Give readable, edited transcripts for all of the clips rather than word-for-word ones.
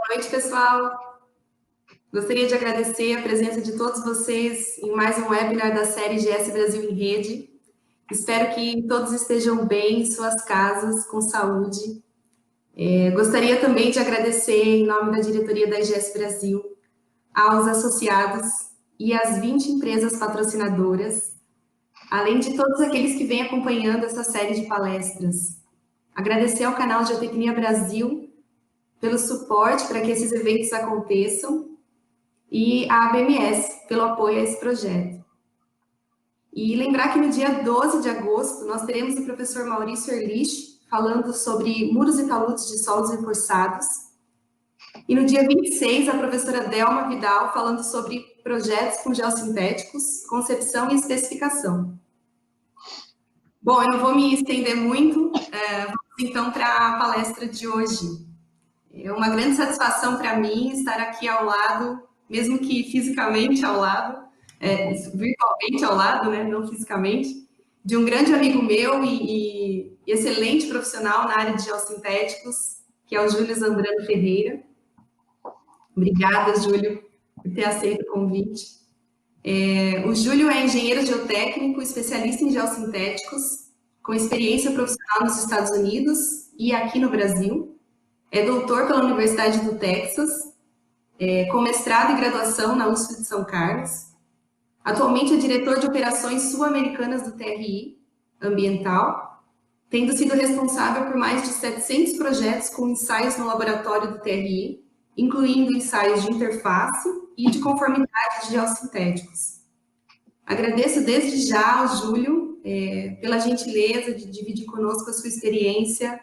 noite, pessoal. Gostaria de agradecer a presença de todos vocês em mais um webinar da série GS Brasil em Rede. Espero que todos estejam bem em suas casas, com saúde. Gostaria também de agradecer, em nome da diretoria da IGS Brasil, aos associados e às 20 empresas patrocinadoras, além de todos aqueles que vêm acompanhando essa série de palestras. Agradecer ao canal Geotecnia Brasil pelo suporte para que esses eventos aconteçam e a ABMS pelo apoio a esse projeto. E lembrar que no dia 12 de agosto nós teremos o professor Maurício Erlich falando sobre muros e taludes de solos reforçados. E no dia 26, a professora Delma Vidal falando sobre projetos com geossintéticos, concepção e especificação. Bom, eu não vou me estender muito, vamos então para a palestra de hoje. É uma grande satisfação para mim estar aqui ao lado, mesmo que fisicamente ao lado, virtualmente ao lado, né, não fisicamente, de um grande amigo meu e excelente profissional na área de geossintéticos, que é o Júlio Zambrano Ferreira. Obrigada, Júlio, por ter aceito o convite. O Júlio é engenheiro geotécnico, especialista em geossintéticos, com experiência profissional nos Estados Unidos e aqui no Brasil. É doutor pela Universidade do Texas, com mestrado e graduação na USP de São Carlos. Atualmente é diretor de operações sul-americanas do TRI ambiental, tendo sido responsável por mais de 700 projetos com ensaios no laboratório do TRI, incluindo ensaios de interface e de conformidade de geossintéticos. Agradeço desde já ao Júlio pela gentileza de dividir conosco a sua experiência,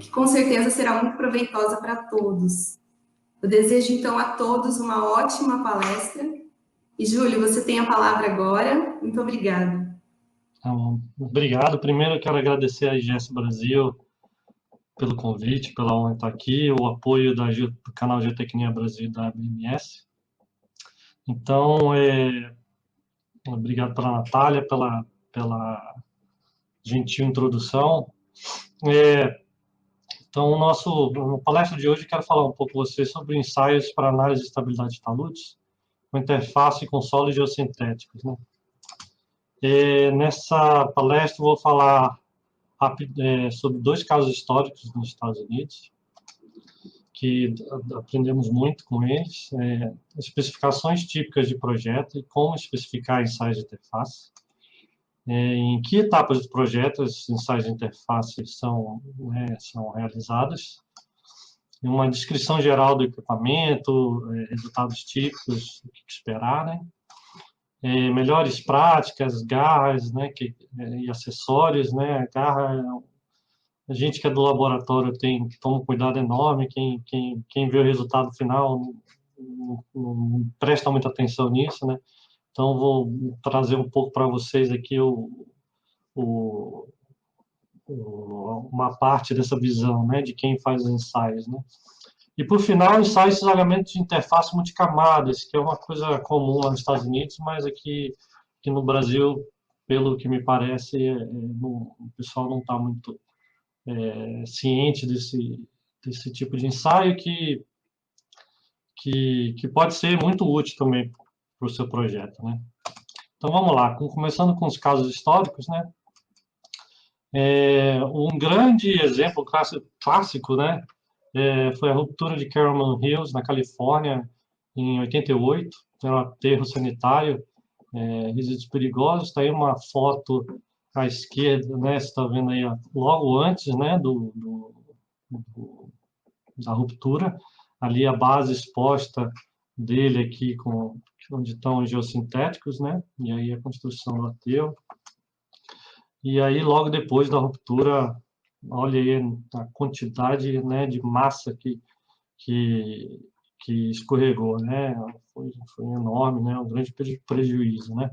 que com certeza será muito proveitosa para todos. Eu desejo, então, a todos uma ótima palestra. E, Júlio, você tem a palavra agora. Muito obrigada. Obrigado. Primeiro, eu quero agradecer à IGS Brasil pelo convite, pela honra de estar aqui, o apoio do canal Geotecnia Brasil da ABMS. Então, obrigado pela Natália, pela gentil introdução. Então, no palestra de hoje, eu quero falar um pouco com vocês sobre ensaios para análise de estabilidade de taludes, com interface com solos geossintéticos, né? Nessa palestra, eu vou falar sobre dois casos históricos nos Estados Unidos, que aprendemos muito com eles, especificações típicas de projeto e como especificar ensaios de interface. Em que etapas do projeto esses ensaios de interface são realizados, uma descrição geral do equipamento, resultados típicos, o que esperar, né? Melhores práticas, garras, né, e acessórios, né? Garra, a gente que é do laboratório toma um cuidado enorme, quem vê o resultado final não presta muita atenção nisso, né? Então, vou trazer um pouco para vocês aqui uma parte dessa visão, né, de quem faz os ensaios, né? E, por final, ensaios de isolamento de interface multicamadas, que é uma coisa comum lá nos Estados Unidos, mas aqui no Brasil, pelo que me parece, o pessoal não está muito ciente desse tipo de ensaio que pode ser muito útil também para o seu projeto, né? Então, vamos lá, começando com os casos históricos, né? Um grande exemplo clássico, né, foi a ruptura de Cameron Hills, na Califórnia, em 88, um aterro sanitário, resíduos perigosos. Está aí uma foto à esquerda, né, você está vendo aí logo antes, né, da ruptura, ali a base exposta dele aqui, onde estão os geossintéticos, né, e aí a construção do aterro. E aí, logo depois da ruptura, olha aí a quantidade, né, de massa que escorregou, né? Foi enorme, né? Um grande prejuízo, né?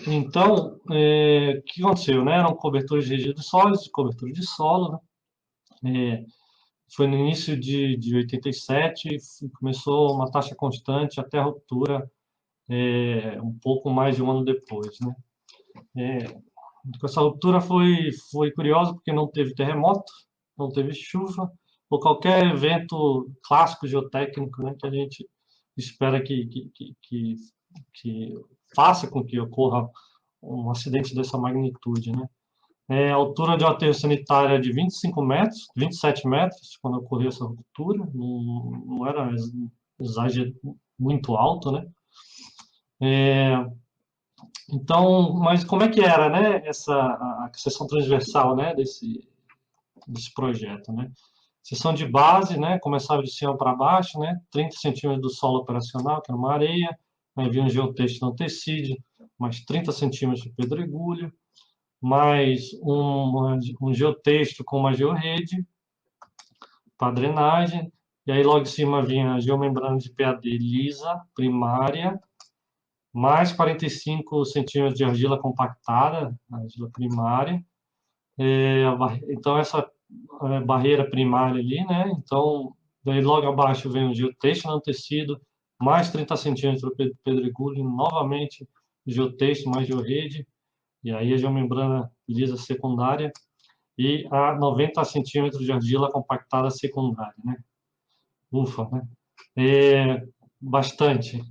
Então, o que aconteceu, né? Eram cobertores de resíduos sólidos, cobertura de solo, né? Foi no início de 87, começou uma taxa constante até a ruptura, um pouco mais de um ano depois, né? Essa ruptura foi curiosa porque não teve terremoto, não teve chuva, ou qualquer evento clássico geotécnico, né, que a gente espera que faça com que ocorra um acidente dessa magnitude, né? A altura de um aterro sanitário é de 25 metros, 27 metros, quando ocorreu essa ruptura, não era exagero muito alto, né? Então, mas como é que era, né, a seção transversal, né, desse projeto, né? Seção de base, né, começava de cima para baixo, né, 30 centímetros do solo operacional, que era uma areia, aí vinha um geotexto não tecido, mais 30 centímetros de pedregulho, mais um geotexto com uma georrede para drenagem, e aí logo em cima vinha a geomembrana de PAD lisa, primária, mais 45 centímetros de argila compactada, argila primária. Então, essa barreira primária ali, né? Então, daí logo abaixo vem o geotexto não tecido, mais 30 centímetros de pedregulho, novamente geotexto mais georrede, e aí a geomembrana lisa secundária, e a 90 centímetros de argila compactada secundária, né? Ufa, né? Bastante.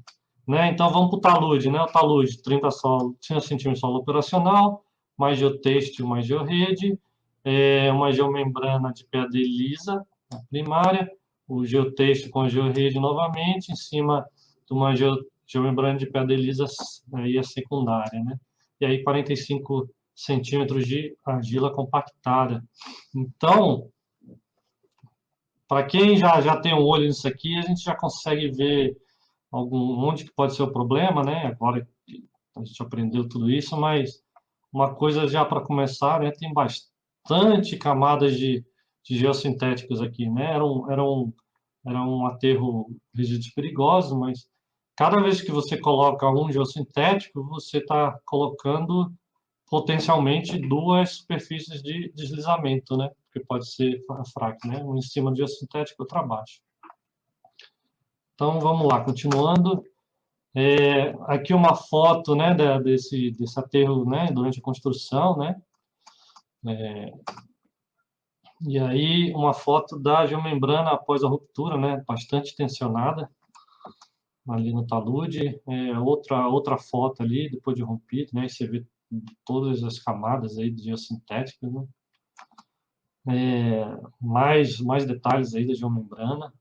Né? Então, vamos para o talude, né? O talude, 30 centímetros de solo operacional, mais geotexto, mais georrede, uma geomembrana de PAD lisa, a primária, o geotexto com a georrede novamente, em cima de uma geomembrana de PAD lisa, aí a secundária, né? E aí 45 centímetros de argila compactada. Então, para quem já tem um olho nisso aqui, a gente já consegue ver onde que pode ser o problema, né? Agora que a gente aprendeu tudo isso, mas uma coisa já para começar, né? Tem bastante camadas de geossintéticos aqui, né? Era um aterro rígido e perigoso, mas cada vez que você coloca um geossintético, você está colocando potencialmente duas superfícies de deslizamento, né? Que pode ser fraco, né? Um em cima do geossintético, outro abaixo. Então, vamos lá, continuando. Aqui uma foto, né, desse aterro, né, durante a construção, né, e aí uma foto da geomembrana após a ruptura, né, bastante tensionada, ali no talude, outra foto ali, depois de rompido, né, você vê todas as camadas aí de geossintéticos, né, mais detalhes aí da geomembrana.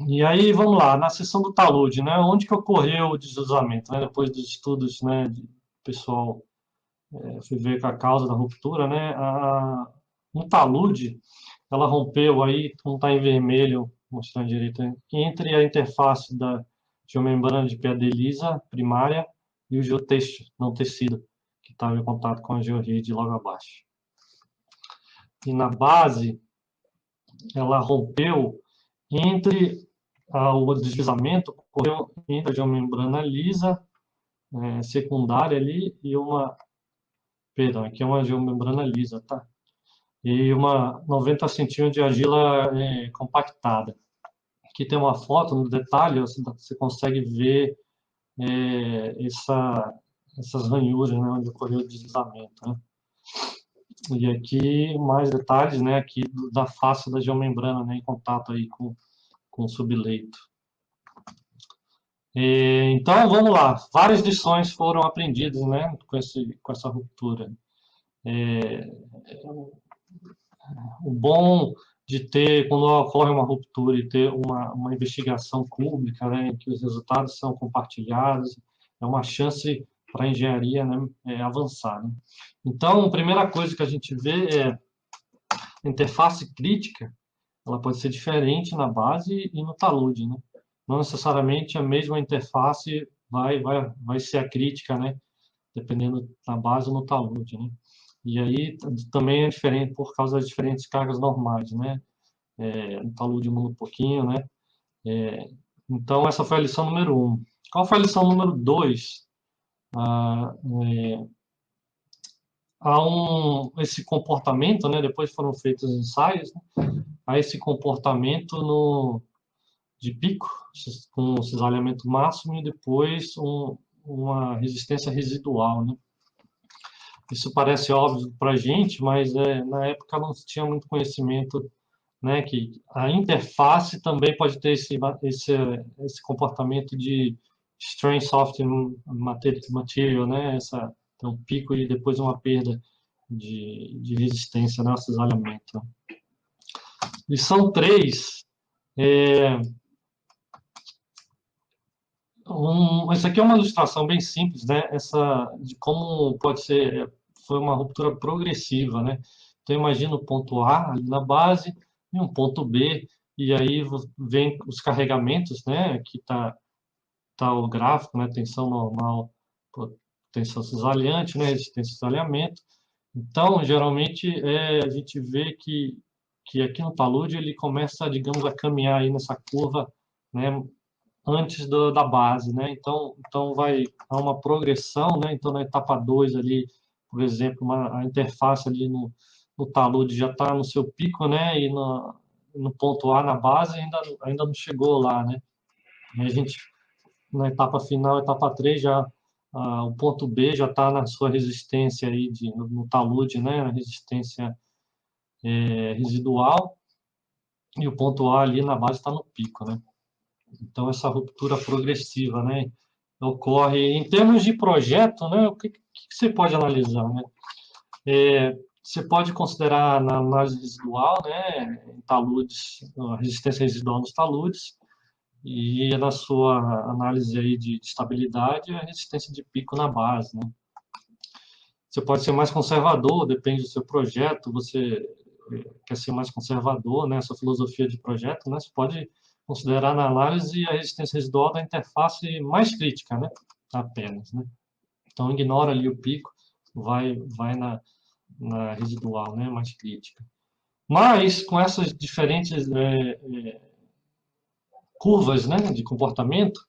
E aí, vamos lá, na seção do talude, né, onde que ocorreu o deslizamento, né, depois dos estudos, né, de pessoal fui ver com a causa da ruptura, né, no talude, ela rompeu aí, como está em vermelho, mostrando direito, entre a interface da geomembrana de PAD lisa primária e o geotexto não tecido, que estava em contato com a georrede logo abaixo. E na base, ela rompeu entre o deslizamento, ocorreu entre a geomembrana lisa secundária ali e perdão, aqui é uma geomembrana lisa, tá? E uma 90 centímetros de argila compactada. Aqui tem uma foto, no detalhe, você consegue ver essas ranhuras, né, onde ocorreu o deslizamento, né? E aqui mais detalhes, né, aqui da face da geomembrana, né, em contato aí com o subleito. Então, vamos lá. Várias lições foram aprendidas, né, com essa ruptura. O bom de ter, quando ocorre uma ruptura e ter uma investigação pública, né, em que os resultados são compartilhados, é uma chance para a engenharia, né, avançar. Né? Então, a primeira coisa que a gente vê é a interface crítica, ela pode ser diferente na base e no talude. Né? Não necessariamente a mesma interface vai ser a crítica, né, dependendo da base ou no talude. Né? E aí também é diferente por causa das diferentes cargas normais, né? No talude muda um pouquinho, né? Então, essa foi a lição número 1. Qual foi a lição número 2? Esse comportamento, né? Depois foram feitos ensaios, né? Há esse comportamento de pico, com cisalhamento máximo, e depois uma resistência residual, né? Isso parece óbvio para a gente, mas na época não se tinha muito conhecimento, né, que a interface também pode ter esse comportamento de strain soft material, né, tem um pico e depois uma perda de resistência, né, cisalhamento. Lição 3, isso aqui é uma ilustração bem simples, né, de como pode ser, foi uma ruptura progressiva, né. Então, imagina o ponto A ali na base e um ponto B, e aí vem os carregamentos, né, aqui tá o gráfico, né, tensão normal, tensão cisalhante, né, resistência cisalhamento. Então, geralmente, a gente vê que aqui no talude ele começa, digamos, a caminhar aí nessa curva, né, antes da base, né? Então vai há uma progressão, né? Então na etapa 2 ali, por exemplo, a interface ali no talude já está no seu pico, né? E no ponto A na base ainda não chegou lá, né? E a gente na etapa final, etapa 3 já o ponto B já está na sua resistência aí no talude, né? A resistência residual, e o ponto A ali na base está no pico, né? Então, essa ruptura progressiva, né, ocorre em termos de projeto, né, o que você pode analisar, né? Você pode considerar na análise residual, né, em taludes, a resistência residual nos taludes, e na sua análise aí de estabilidade, a resistência de pico na base, né? Você pode ser mais conservador, depende do seu projeto, você quer ser mais conservador, né, essa filosofia de projeto, né, você pode considerar na análise a resistência residual da interface mais crítica, né, apenas, né. Então, ignora ali o pico, vai na residual, né, mais crítica. Mas, com essas diferentes curvas, né, de comportamento,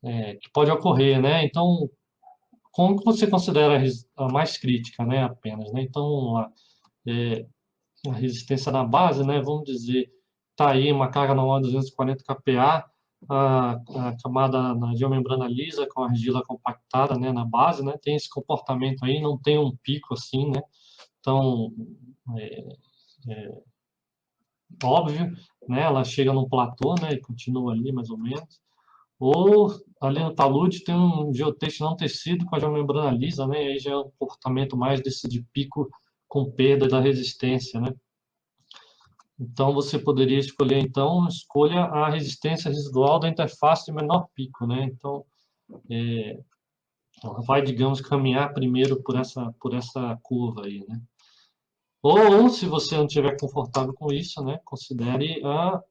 que pode ocorrer, né, então, como que você considera a mais crítica, né, apenas, né, então, vamos lá, a resistência na base, né, vamos dizer, está aí uma carga normal de 240 kPa, a camada na geomembrana lisa com a argila compactada, né, na base, né, tem esse comportamento aí, não tem um pico assim, né, então, óbvio, né, ela chega num platô, né, e continua ali mais ou menos, ou ali no talude tem um geotexto não tecido com a geomembrana lisa, né, e aí já é um comportamento mais desse de pico com perda da resistência, né. Então, você poderia escolher, então, escolha a resistência residual da interface de menor pico, né? Então, ela vai, digamos, caminhar primeiro por essa curva aí, né? Ou, se você não estiver confortável com isso, né, considere na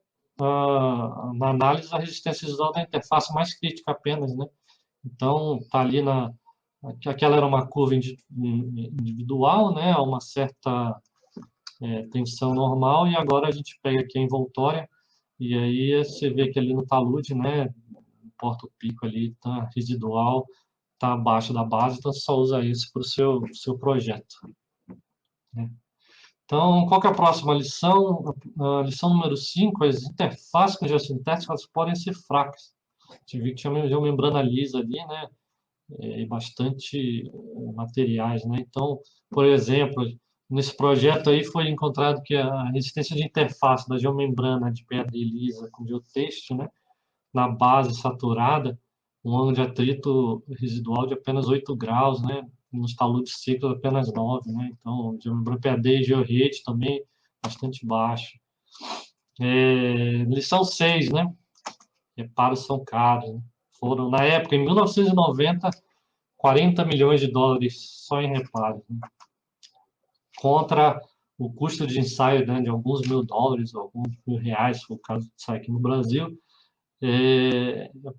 análise a resistência residual da interface mais crítica apenas, né? Então, está ali aquela era uma curva individual, né, a uma certa tensão normal, e agora a gente pega aqui a envoltória, e aí você vê que ali no talude, né, importa o pico ali, tá residual, tá abaixo da base, então você só usa isso para o seu projeto, né? Então, qual que é a próxima lição? A lição número 5, as interfaces com geossintéticas podem ser fracas. A gente viu que tinha membrana lisa ali, né, e bastante materiais, né? Então, por exemplo, nesse projeto aí foi encontrado que a resistência de interface da geomembrana de pedra lisa com geotexto, né, na base saturada, um ângulo de atrito residual de apenas 8 graus, né, nos taludes secos apenas 9, né, então geomembrana PAD e georrede também bastante baixo. Lição 6, né, reparos são caros, né? Foram, na época, em 1990, 40 milhões de dólares só em reparos, né? Contra o custo de ensaio, né, de alguns $1.000, alguns R$1.000, se for o caso de sair aqui no Brasil,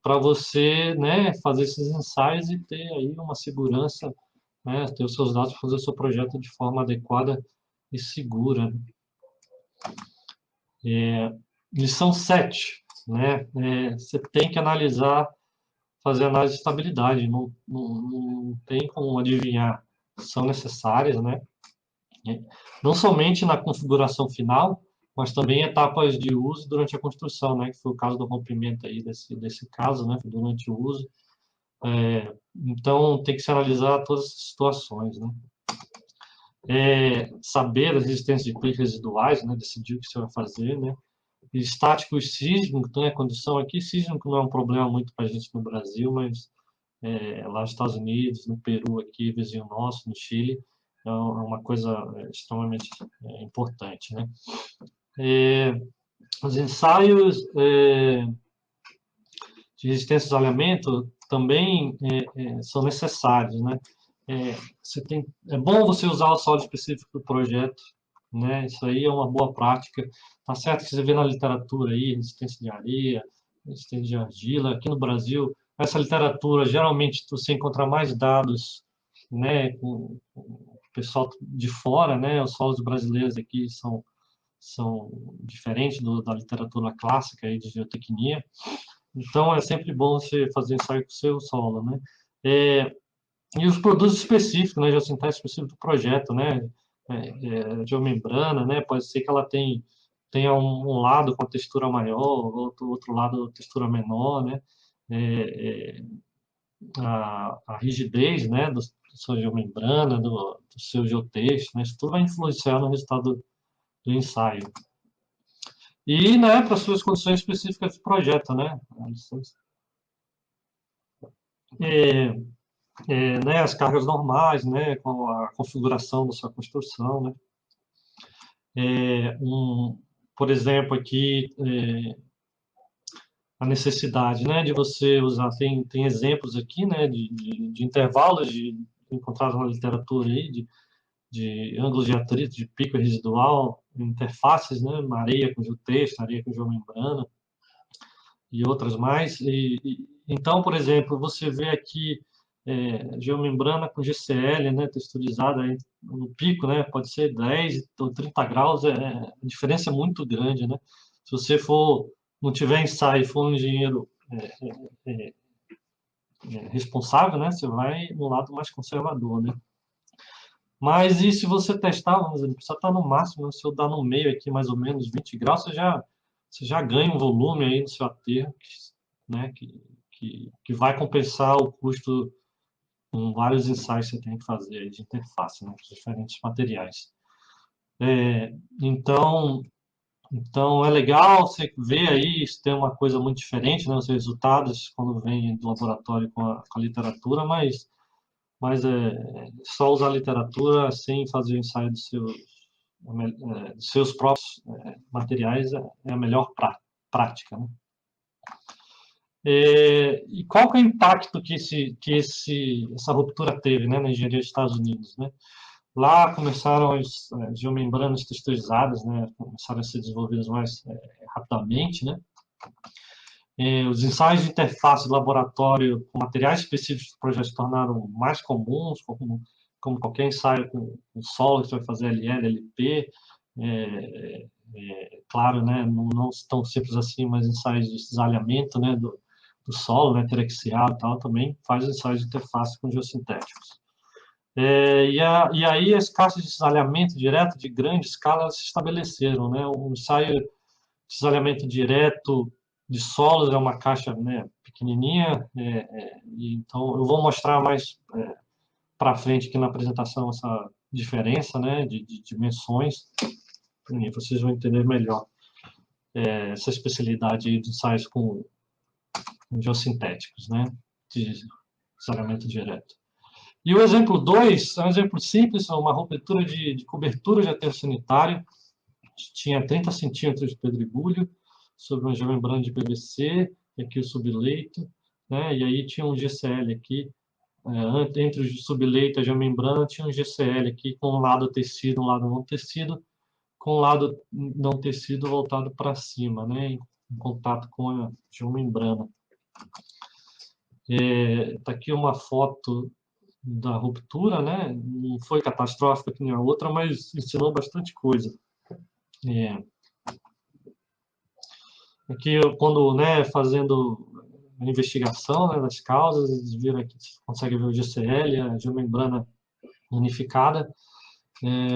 para você, né, fazer esses ensaios e ter aí uma segurança, né, ter os seus dados para fazer o seu projeto de forma adequada e segura. Lição 7, né, você tem que fazer análise de estabilidade, não tem como adivinhar, são necessárias, né? Não somente na configuração final, mas também etapas de uso durante a construção, né? Que foi o caso do rompimento aí desse caso, né? Durante o uso. Então, tem que se analisar todas as situações, né? saber as resistências de clique residuais, né, decidir o que você vai fazer, né, e estático e sísmico, então a condição aqui, sísmico não é um problema muito para a gente no Brasil, mas lá nos Estados Unidos, no Peru, aqui, vizinho nosso, no Chile, é uma coisa extremamente importante, né. Os ensaios de resistência ao isolamento também são necessários, né. É bom você usar o solo específico do projeto, né? Isso aí é uma boa prática. Tá certo que você vê na literatura aí, resistência de areia, resistência de argila. Aqui no Brasil, essa literatura, geralmente, você encontra mais dados, né, com o pessoal de fora, né? Os solos brasileiros aqui são diferentes da literatura clássica aí de geotecnia. Então, é sempre bom você fazer ensaio com o seu solo, né? E os produtos específicos, né, geossintéticos específicos do projeto, né, geomembrana, né, pode ser que ela tenha um lado com a textura maior, outro lado textura menor, né, a rigidez, né, da sua geomembrana, do seu geotexto, né, isso tudo vai influenciar no resultado do ensaio. E, né, para as suas condições específicas do projeto, né, né, as cargas normais, né, com a configuração da sua construção, né. Por exemplo, aqui, a necessidade, né, de você usar, tem exemplos aqui, né, de intervalos encontrados na literatura aí, de ângulos de atrito, de pico residual, interfaces, né, areia com geotexto, areia com geomembrana e outras mais. Então, por exemplo, você vê aqui geomembrana com GCL, né, texturizada aí no pico, né, pode ser 10 ou 30 graus, a diferença é muito grande, né? Se você não tiver ensaio e for um engenheiro responsável, né, você vai no lado mais conservador, né? Mas e se você testar, vamos dizer, precisa estar no máximo, né, se eu dar no meio aqui mais ou menos 20 graus, você já ganha um volume aí no seu aterro, né, que vai compensar o custo com vários ensaios que você tem que fazer de interface, né, com os diferentes materiais. Então é legal você ver aí se tem uma coisa muito diferente, né, os resultados quando vem do laboratório com a literatura, mas só usar a literatura sem fazer o ensaio dos seus próprios materiais é a melhor prática, né? E qual que é o impacto que essa ruptura teve, né, na engenharia dos Estados Unidos, né? Lá começaram as geomembranas texturizadas, né, começaram a ser desenvolvidas mais rapidamente, né? Os ensaios de interface de laboratório com materiais específicos do projeto se tornaram mais comuns, como qualquer ensaio com solo, você vai fazer LL, LP, claro, né, não tão simples assim, mas ensaios de cisalhamento, né, do solo, né, terexial e tal, também faz ensaios de interface com geossintéticos. E aí as caixas de cisalhamento direto de grande escala se estabeleceram, né, um ensaio de cisalhamento direto de solos é uma caixa, né, pequenininha, então eu vou mostrar mais para frente aqui na apresentação essa diferença, né, de dimensões, e vocês vão entender melhor essa especialidade de ensaios com geossintéticos, né, de cisalhamento direto. E o exemplo 2 é um exemplo simples, é uma ruptura de cobertura de aterro sanitário, tinha 30 centímetros de pedregulho sobre uma geomembrana de PVC, e aqui o subleito, né? E aí tinha um GCL aqui, entre o subleito e a geomembrana tinha um GCL aqui com um lado tecido, um lado não tecido, com o lado não tecido voltado para cima, né? Em contato com a geomembrana. Tá aqui uma foto da ruptura, né? Não foi catastrófica que nem a outra, mas ensinou bastante coisa. Aqui, quando, né, fazendo a investigação, né, das causas, eles viram aqui, você consegue ver o GCL, a geomembrana unificada,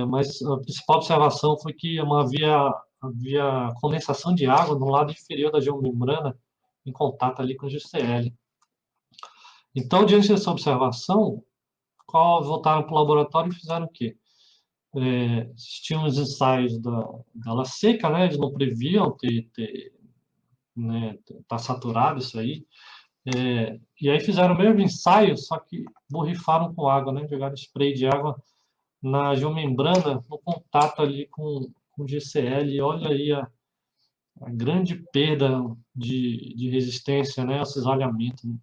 mas a principal observação foi que havia condensação de água no lado inferior da geomembrana em contato ali com o GCL. Então, diante dessa observação, voltaram para o laboratório e fizeram o quê? existiam os ensaios da La Seca, né? Eles não previam né, tá saturado isso aí. E aí fizeram o mesmo ensaio, só que borrifaram com água, né? Jogaram spray de água na geomembrana, no contato ali com GCL. E olha aí a grande perda de resistência, né? Ao cisalhamento, né?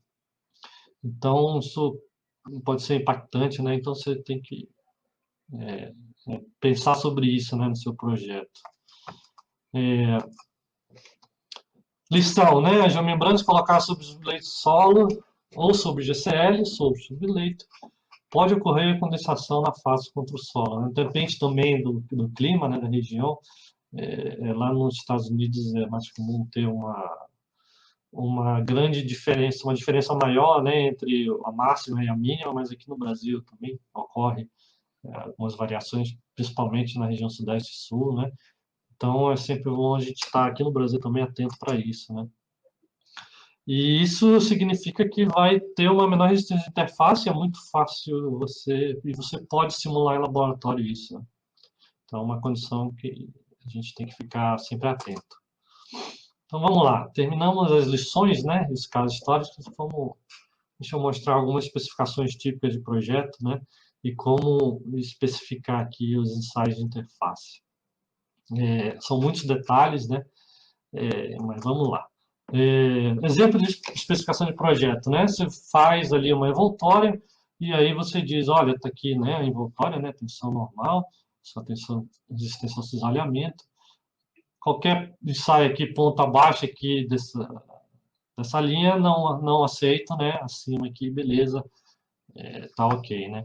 Então, isso pode ser impactante, né? Então, você tem que pensar sobre isso, né, no seu projeto. Lição, né? As geomembranas colocadas sobre subleito solo ou sobre GCL, sobre subleito, pode ocorrer condensação na face contra o solo, né? Depende também do clima, né, da região. Lá nos Estados Unidos é mais comum ter uma grande diferença, uma diferença maior, né, entre a máxima e a mínima, mas aqui no Brasil também ocorre algumas variações, principalmente na região sudeste e sul, né? Então é sempre bom a gente estar aqui no Brasil também atento para isso, né? E isso significa que vai ter uma menor resistência de interface, é muito fácil e você pode simular em laboratório isso, né? Então é uma condição que a gente tem que ficar sempre atento. Então vamos lá, terminamos as lições, né, os casos históricos. Deixa eu mostrar algumas especificações típicas de projeto, né, e como especificar aqui os ensaios de interface. São muitos detalhes, né, mas vamos lá. Exemplo de especificação de projeto, né, você faz ali uma envoltória e aí você diz, olha, está aqui, né, a envoltória, né, tensão normal, só tensão, resistência ao cisalhamento. Qualquer ensaio aqui, ponta abaixo aqui dessa linha, não aceito, né? Acima aqui, beleza, tá ok, né?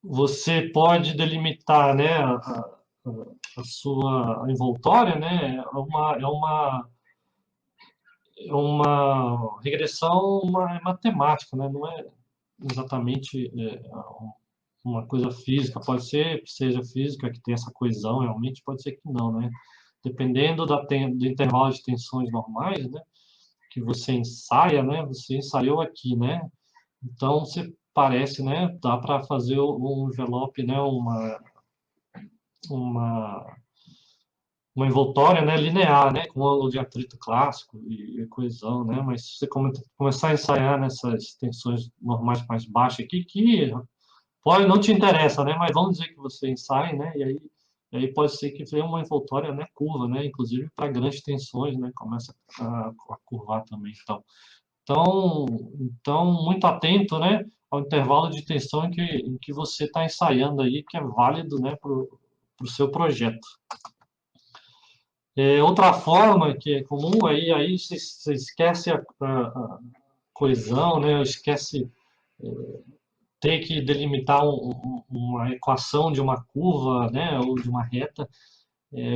Você pode delimitar, né, a sua envoltória, né? É uma regressão matemática, né? Não é exatamente uma coisa física. Pode ser que seja física, que tenha essa coesão, realmente pode ser que não, né? Dependendo do intervalo de tensões normais, né, que você ensaia, né, você ensaiou aqui, né, então você parece, né, dá para fazer um envelope, né, uma envoltória, né, linear, né, com ângulo de atrito clássico e coesão, né, mas se você começar a ensaiar nessas tensões normais mais baixas aqui, que pode não te interessa, né, mas vamos dizer que você ensaie, né, e aí pode ser que venha uma envoltória, né, curva, né, inclusive para grandes tensões, né, começa a curvar também. Então, muito atento, né, ao intervalo de tensão em que você está ensaiando aí, que é válido, né, para o seu projeto. Outra forma que é comum, aí você esquece a coesão, né, esquece ter que delimitar uma equação de uma curva, né, ou de uma reta,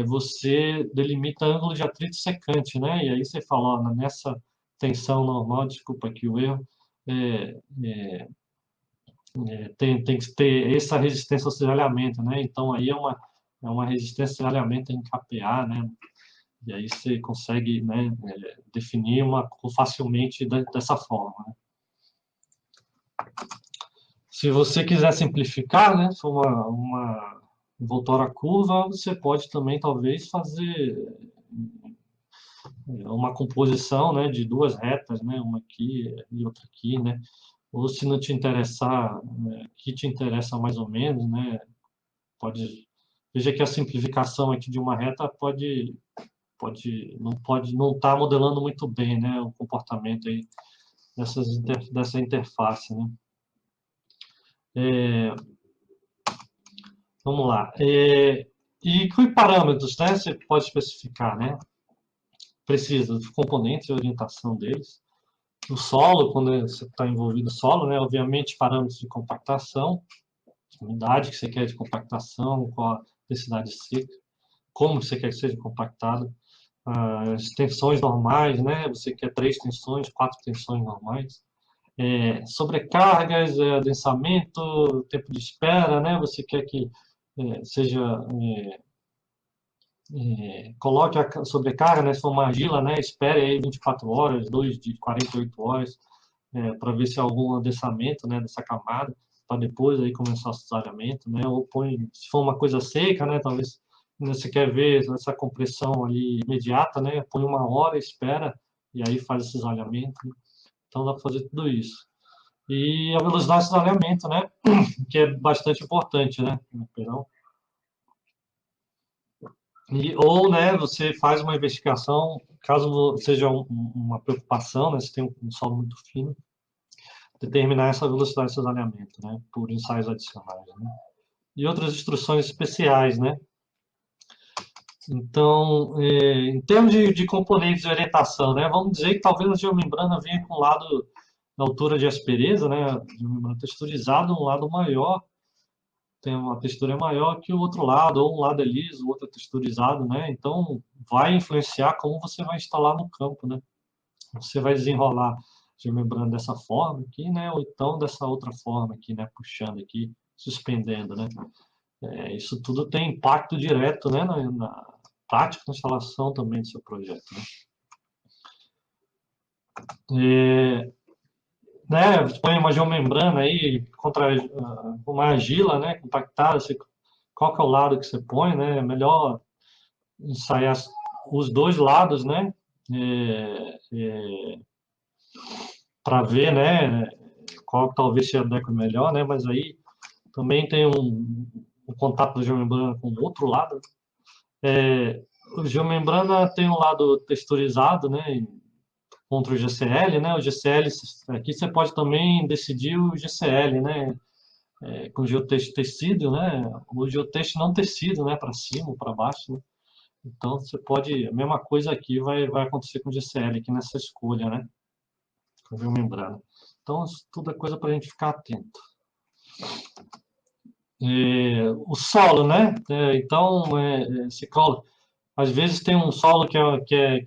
você delimita ângulo de atrito secante, né, e aí você fala, ó, nessa tensão normal, desculpa aqui o erro, tem que ter essa resistência ao cisalhamento, né, então aí é uma resistência ao cisalhamento em KPA, né, e aí você consegue, né, definir facilmente dessa forma, né. Se você quiser simplificar, né, for uma envoltória curva, você pode também, talvez, fazer uma composição, né, de duas retas, né, uma aqui e outra aqui, né, ou se não te interessar, que te interessa mais ou menos, né, veja que a simplificação aqui de uma reta não está modelando muito bem, né, o comportamento aí dessa interface, né. Vamos lá. E que parâmetros, né, você pode especificar, né? Precisa dos componentes e orientação deles. O solo, quando você está envolvido no solo, né, obviamente parâmetros de compactação, a unidade que você quer de compactação, qual a densidade seca, como você quer que seja compactado, as tensões normais, né, você quer 3 tensões, 4 tensões normais, sobrecargas, adensamento, tempo de espera, né, você quer que seja coloque a sobrecarga, né, se for uma argila, né, espere aí 24 horas, 2 de 48 horas, para ver se há algum adensamento, né, dessa camada, para depois aí começar o cisalhamento, né? Ou põe, se for uma coisa seca, né? Talvez você quer ver essa compressão ali imediata, né? Põe 1 hora, espera e aí faz o cisalhamento, né? Então dá para fazer tudo isso. E a velocidade de cisalhamento, né? Que é bastante importante, né? Perdão. Ou, né, você faz uma investigação, caso seja uma preocupação, né, se tem um solo muito fino, determinar essa velocidade de cisalhamento, né, por ensaios adicionais, né. E outras instruções especiais, né. Então, em termos de componentes de orientação, né, vamos dizer que talvez a geomembrana venha com um lado da altura de aspereza, né, a geomembrana texturizada, um lado maior, tem uma textura maior que o outro lado, ou um lado é liso, o outro é texturizado, né? Então, vai influenciar como você vai instalar no campo, né? Você vai desenrolar a geomembrana dessa forma aqui, né? Ou então dessa outra forma aqui, né? Puxando aqui, suspendendo, né? Isso tudo tem impacto direto, né? Na prática de instalação também do seu projeto, né? Você põe uma geomembrana aí contra uma argila, né? Compactada, qual que é o lado que você põe, né? É melhor ensaiar os dois lados, né? Para ver, né? Qual talvez se adeque melhor, né? Mas aí também tem um contato da geomembrana com o outro lado. A geomembrana tem um lado texturizado, né? Contra o GCL, né? O GCL, aqui você pode também decidir o GCL, né? Com geotexto tecido, né? O geotexto não tecido, né? Para cima ou para baixo, né? Então, você pode, a mesma coisa aqui vai acontecer com o GCL, aqui nessa escolha, né? Com a geomembrana. Então, isso tudo é coisa para a gente ficar atento. O solo, né? Então, se cola, às vezes tem um solo que é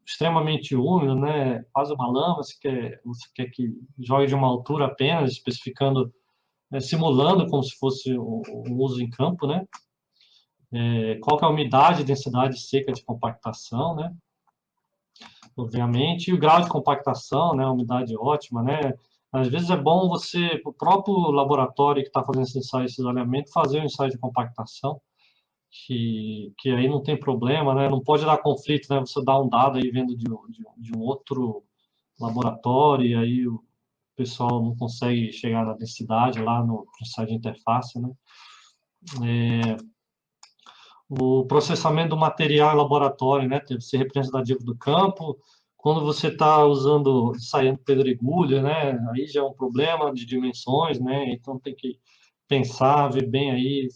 extremamente úmido, né? Quase uma lama, você quer que jogue de uma altura apenas, especificando, simulando como se fosse um uso em campo, né? Qual que é a umidade e densidade seca de compactação, né? Obviamente, e o grau de compactação, né? A umidade ótima, né? Às vezes é bom você, o próprio laboratório que está fazendo esse ensaio de cisalhamento, fazer um ensaio de compactação, que aí não tem problema, né? Não pode dar conflito, né? Você dá um dado aí vendo de um outro laboratório e aí o pessoal não consegue chegar na densidade lá no ensaio de interface, né? O processamento do material em laboratório, né? Tem que ser representativo do campo. Quando você está usando, saindo pedregulho, né? Aí já é um problema de dimensões, né? Então tem que pensar, ver bem aí.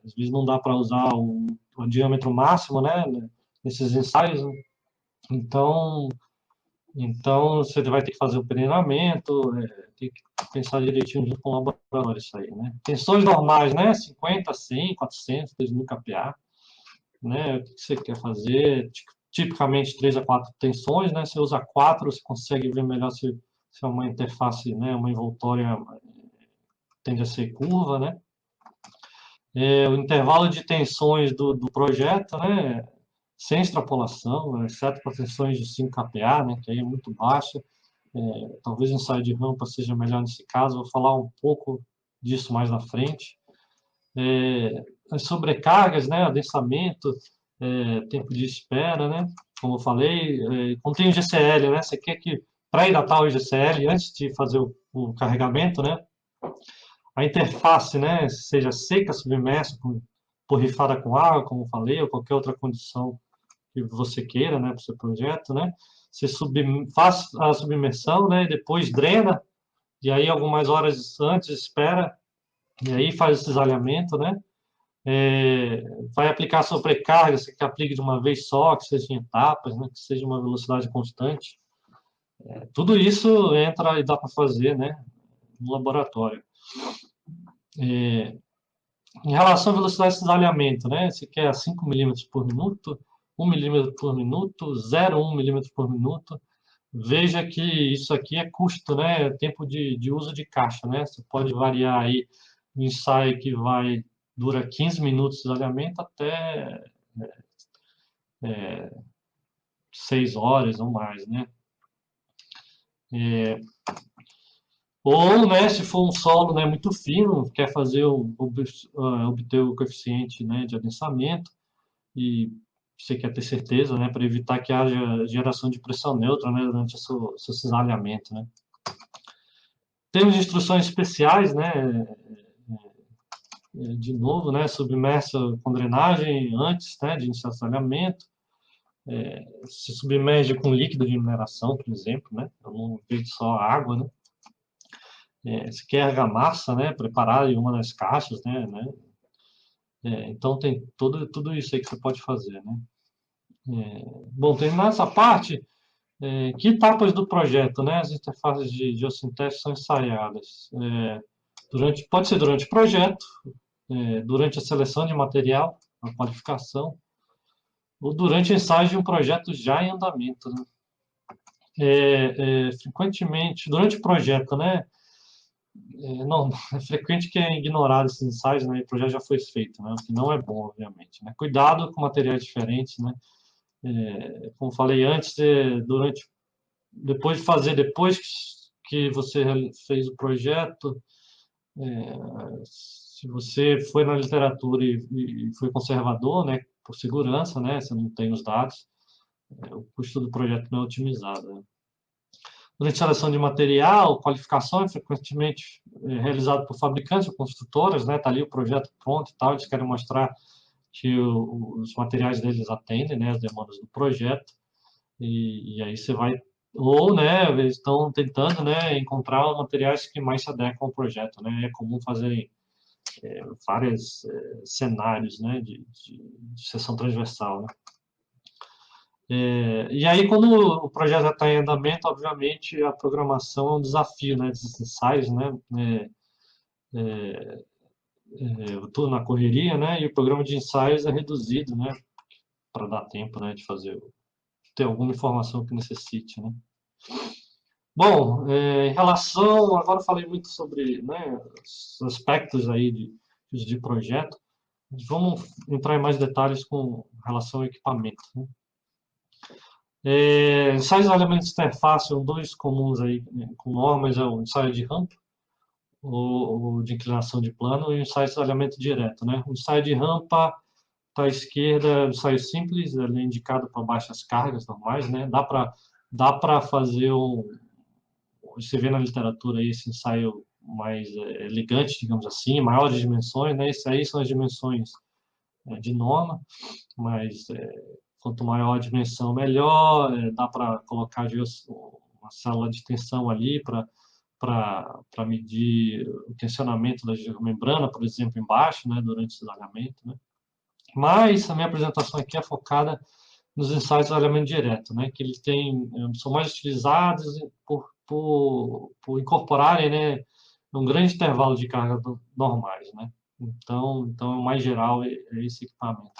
Às vezes não dá para usar o diâmetro máximo, né? Nesses ensaios, né? Então você vai ter que fazer o treinamento, tem que pensar direitinho junto com o laboratório isso aí, né? Tensões normais, né? 50, 100, 400, 2000 kPa, né? O que você quer fazer? Tipicamente 3 a 4 tensões, né? Você usa 4, você consegue ver melhor se é uma interface, né? Uma envoltória tende a ser curva, né? O intervalo de tensões do projeto, né? Sem extrapolação, exceto para tensões de 5 kPa, né? Que aí é muito baixa. Talvez o ensaio de rampa seja melhor nesse caso. Vou falar um pouco disso mais na frente. As sobrecargas, né? Adensamento, tempo de espera, né? Como eu falei, contém o GCL, né? Você quer que, para hidratar o GCL, antes de fazer o carregamento, né? A interface, né? Seja seca, submersa, borrifada com água, como eu falei, ou qualquer outra condição que você queira, né? Para o seu projeto, né? Você faz a submersão, né? E depois drena, e aí algumas horas antes espera, e aí faz o cisalhamento, né? Vai aplicar sobrecarga, você que aplique de uma vez só, que seja em etapas, né, que seja uma velocidade constante. Tudo isso entra e dá para fazer, né, no laboratório. Em relação à velocidade de cisalhamento, né, você quer 5 milímetros por minuto, 1 milímetro por minuto, 0,1 milímetro por minuto. Veja que isso aqui é custo, né, tempo de uso de caixa, né, você pode variar aí um ensaio que dura 15 minutos de cisalhamento até 6 horas ou mais, né? Ou, né, se for um solo, né, muito fino, quer fazer obter o coeficiente, né, de adensamento, e você quer ter certeza, né, para evitar que haja geração de pressão neutra, né, durante o seu cisalhamento, né. Temos instruções especiais, né, de novo, né, submersa com drenagem antes, né, de iniciar o cisalhamento, se submerge com líquido de mineração, por exemplo, né, eu não vejo só água, né. Se quer argamassa, né, preparar em uma das caixas, né. Então tem tudo isso aí que você pode fazer, né. Bom, terminada essa parte, que etapas do projeto, né, as interfaces de geossintese são ensaiadas? Pode ser durante o projeto, durante a seleção de material, a qualificação, ou durante o ensaio de um projeto já em andamento, né? Frequentemente, durante o projeto, né, não, é frequente que é ignorado esses ensaios, né, e o projeto já foi feito, né, o que não é bom, obviamente, né? Cuidado com materiais diferentes, né? Como falei antes, depois que você fez o projeto, se você foi na literatura e foi conservador, né, por segurança, né, você não tem os dados, o custo do projeto não é otimizado, né? Durante a seleção de material, qualificação é frequentemente realizado por fabricantes ou construtoras, né? Tá ali o projeto pronto e tal, eles querem mostrar que os materiais deles atendem, né, as demandas do projeto, e aí você vai, ou, né, eles estão tentando, né, encontrar materiais que mais se adequam ao projeto, né? É comum fazerem vários cenários, né, de seção transversal, né? E aí, quando o projeto já está em andamento, obviamente, a programação é um desafio, né, desses ensaios, né? Eu estou na correria, né, e o programa de ensaios é reduzido, né, para dar tempo, né, de ter alguma informação que necessite, né. Bom, em relação, agora eu falei muito sobre, né, os aspectos aí de projeto, vamos entrar em mais detalhes com relação ao equipamento, né. Ensaios de alinhamento de interface são dois comuns aí, né, com normas, é o ensaio de rampa, ou de inclinação de plano, e o ensaio de alinhamento direto, né. O ensaio de rampa está à esquerda, o ensaio simples, ele é indicado para baixas cargas normais, né. Dá para fazer você vê na literatura aí esse ensaio mais elegante, digamos assim, maiores dimensões, né? Isso aí são as dimensões de norma, mas quanto maior a dimensão, melhor. Dá para colocar uma célula de tensão ali para medir o tensionamento da membrana, por exemplo, embaixo, né, durante o cisalhamento, né? Mas a minha apresentação aqui é focada nos ensaios de alinhamento direto, né, que eles são mais utilizados por incorporarem, né, um grande intervalo de carga normais, né. Então, o mais geral é esse equipamento.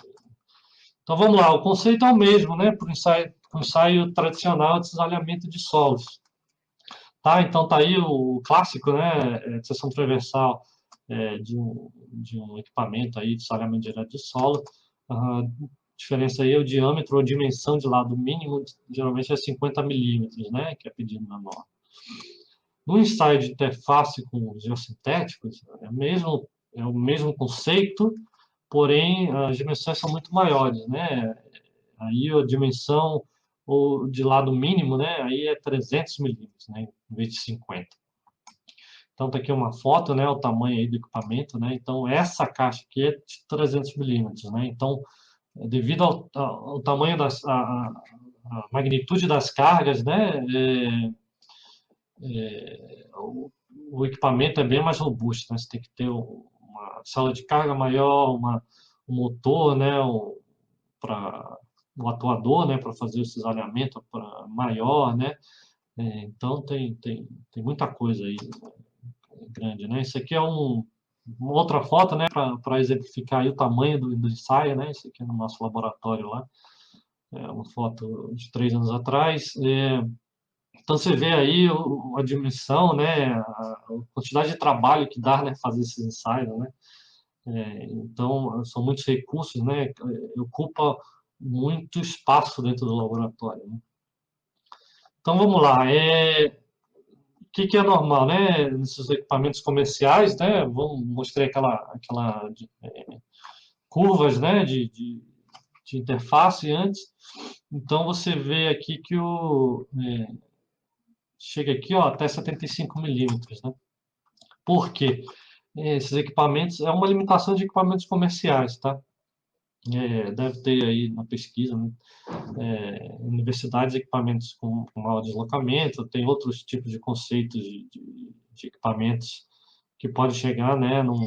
Então, vamos lá, o conceito é o mesmo, né, para o ensaio tradicional de cisalhamento de solos. Tá, então tá aí o clássico, né, de seção transversal de um equipamento aí de cisalhamento direto de solo. A diferença aí é o diâmetro ou a dimensão de lado mínimo, geralmente é 50 milímetros, né, que é pedido na norma. No ensaio de interface com geossintéticos, é o mesmo conceito, porém as dimensões são muito maiores, né? Aí a dimensão ou de lado mínimo, né? Aí é 300 milímetros, né? Em vez de 50. Então, tá aqui uma foto, né? O tamanho aí do equipamento, né? Então, essa caixa aqui é de 300 milímetros, né? Então, devido ao tamanho a magnitude das cargas, né? O equipamento é bem mais robusto, né? Você tem que ter uma sala de carga maior, um motor, né? Para o atuador, né? Para fazer o cisalhamento maior, né? Então tem muita coisa aí, né, grande, né? Isso aqui é uma outra foto, né? Para exemplificar aí o tamanho do ensaio, né? Isso aqui é no nosso laboratório lá. É uma foto de 3 anos atrás. Então você vê aí a dimensão, né, a quantidade de trabalho que dá, né, fazer esses ensaios, né? Então são muitos recursos, né? Ocupa muito espaço dentro do laboratório, né? Então vamos lá. que é normal, né? Nesses equipamentos comerciais, né? Mostrei curvas, né? De interface antes. Então você vê aqui que chega aqui, ó, até 75 milímetros, né? Por quê? Esses equipamentos é uma limitação de equipamentos comerciais, tá? Deve ter aí na pesquisa, né? Universidades, equipamentos com maior deslocamento, tem outros tipos de conceitos de equipamentos que pode chegar, né, num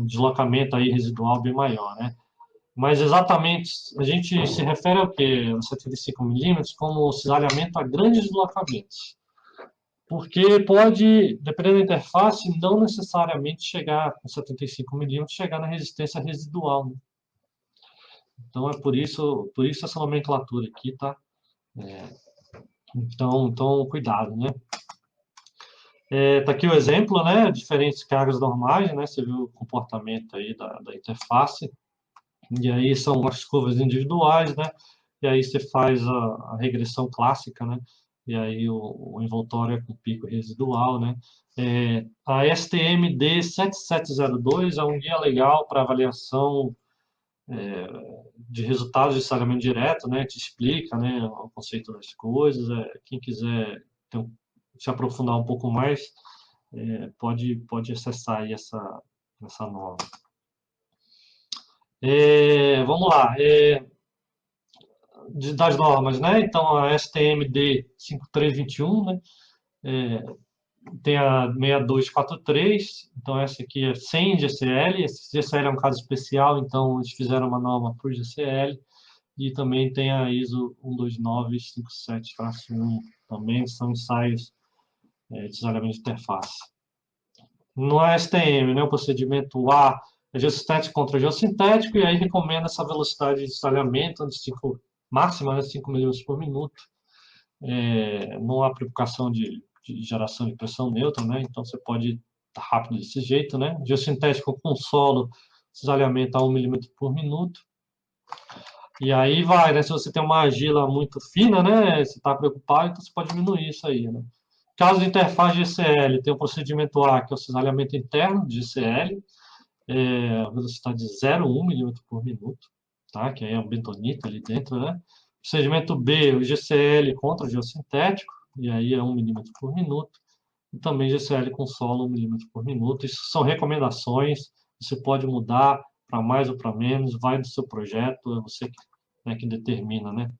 deslocamento aí residual bem maior, né? Mas exatamente, a gente se refere ao quê? Aos 75 milímetros como cisalhamento a grandes deslocamentos. Porque pode, dependendo da interface, não necessariamente chegar com 75 milímetros, chegar na resistência residual, né? Então é por isso essa nomenclatura aqui, tá? Então cuidado, né? Tá aqui o exemplo, né? Diferentes cargas normais, né? Você viu o comportamento aí da interface. E aí são as curvas individuais, né? E aí você faz a regressão clássica, né? E aí o envoltório é com pico residual, né? A STMD 7702 é um guia legal para avaliação de resultados de cisalhamento direto, né? Te explica, né, o conceito das coisas. Quem quiser se aprofundar um pouco mais, pode acessar aí essa norma. Vamos lá. Das normas, né? Então, a STMD 5321, né? Tem a 6243, então essa aqui é sem GCL. Esse GCL é um caso especial, então eles fizeram uma norma para o GCL. E também tem a ISO 12957-1, também são ensaios de cisalhamento de interface. No STM, né, o procedimento A é geossintético contra geossintético, e aí recomenda essa velocidade de cisalhamento máxima, né, 5 milímetros por minuto. Não há preocupação de geração de pressão neutra, né, então você pode estar rápido desse jeito, né. Geossintético com solo, cisalhamento a 1 milímetro por minuto. E aí vai, né? Se você tem uma argila muito fina, né? Você está preocupado, então você pode diminuir isso aí, né? Caso de interface GCL, tem o procedimento A, que é o cisalhamento interno de GCL, a velocidade de 0,1 milímetro por minuto, tá? Que aí é um bentonita ali dentro, né? Procedimento B, o GCL contra o geossintético, e aí é 1 milímetro por minuto. E também GCL com solo, 1 milímetro por minuto. Isso são recomendações, você pode mudar para mais ou para menos, vai do seu projeto, é você que determina, né?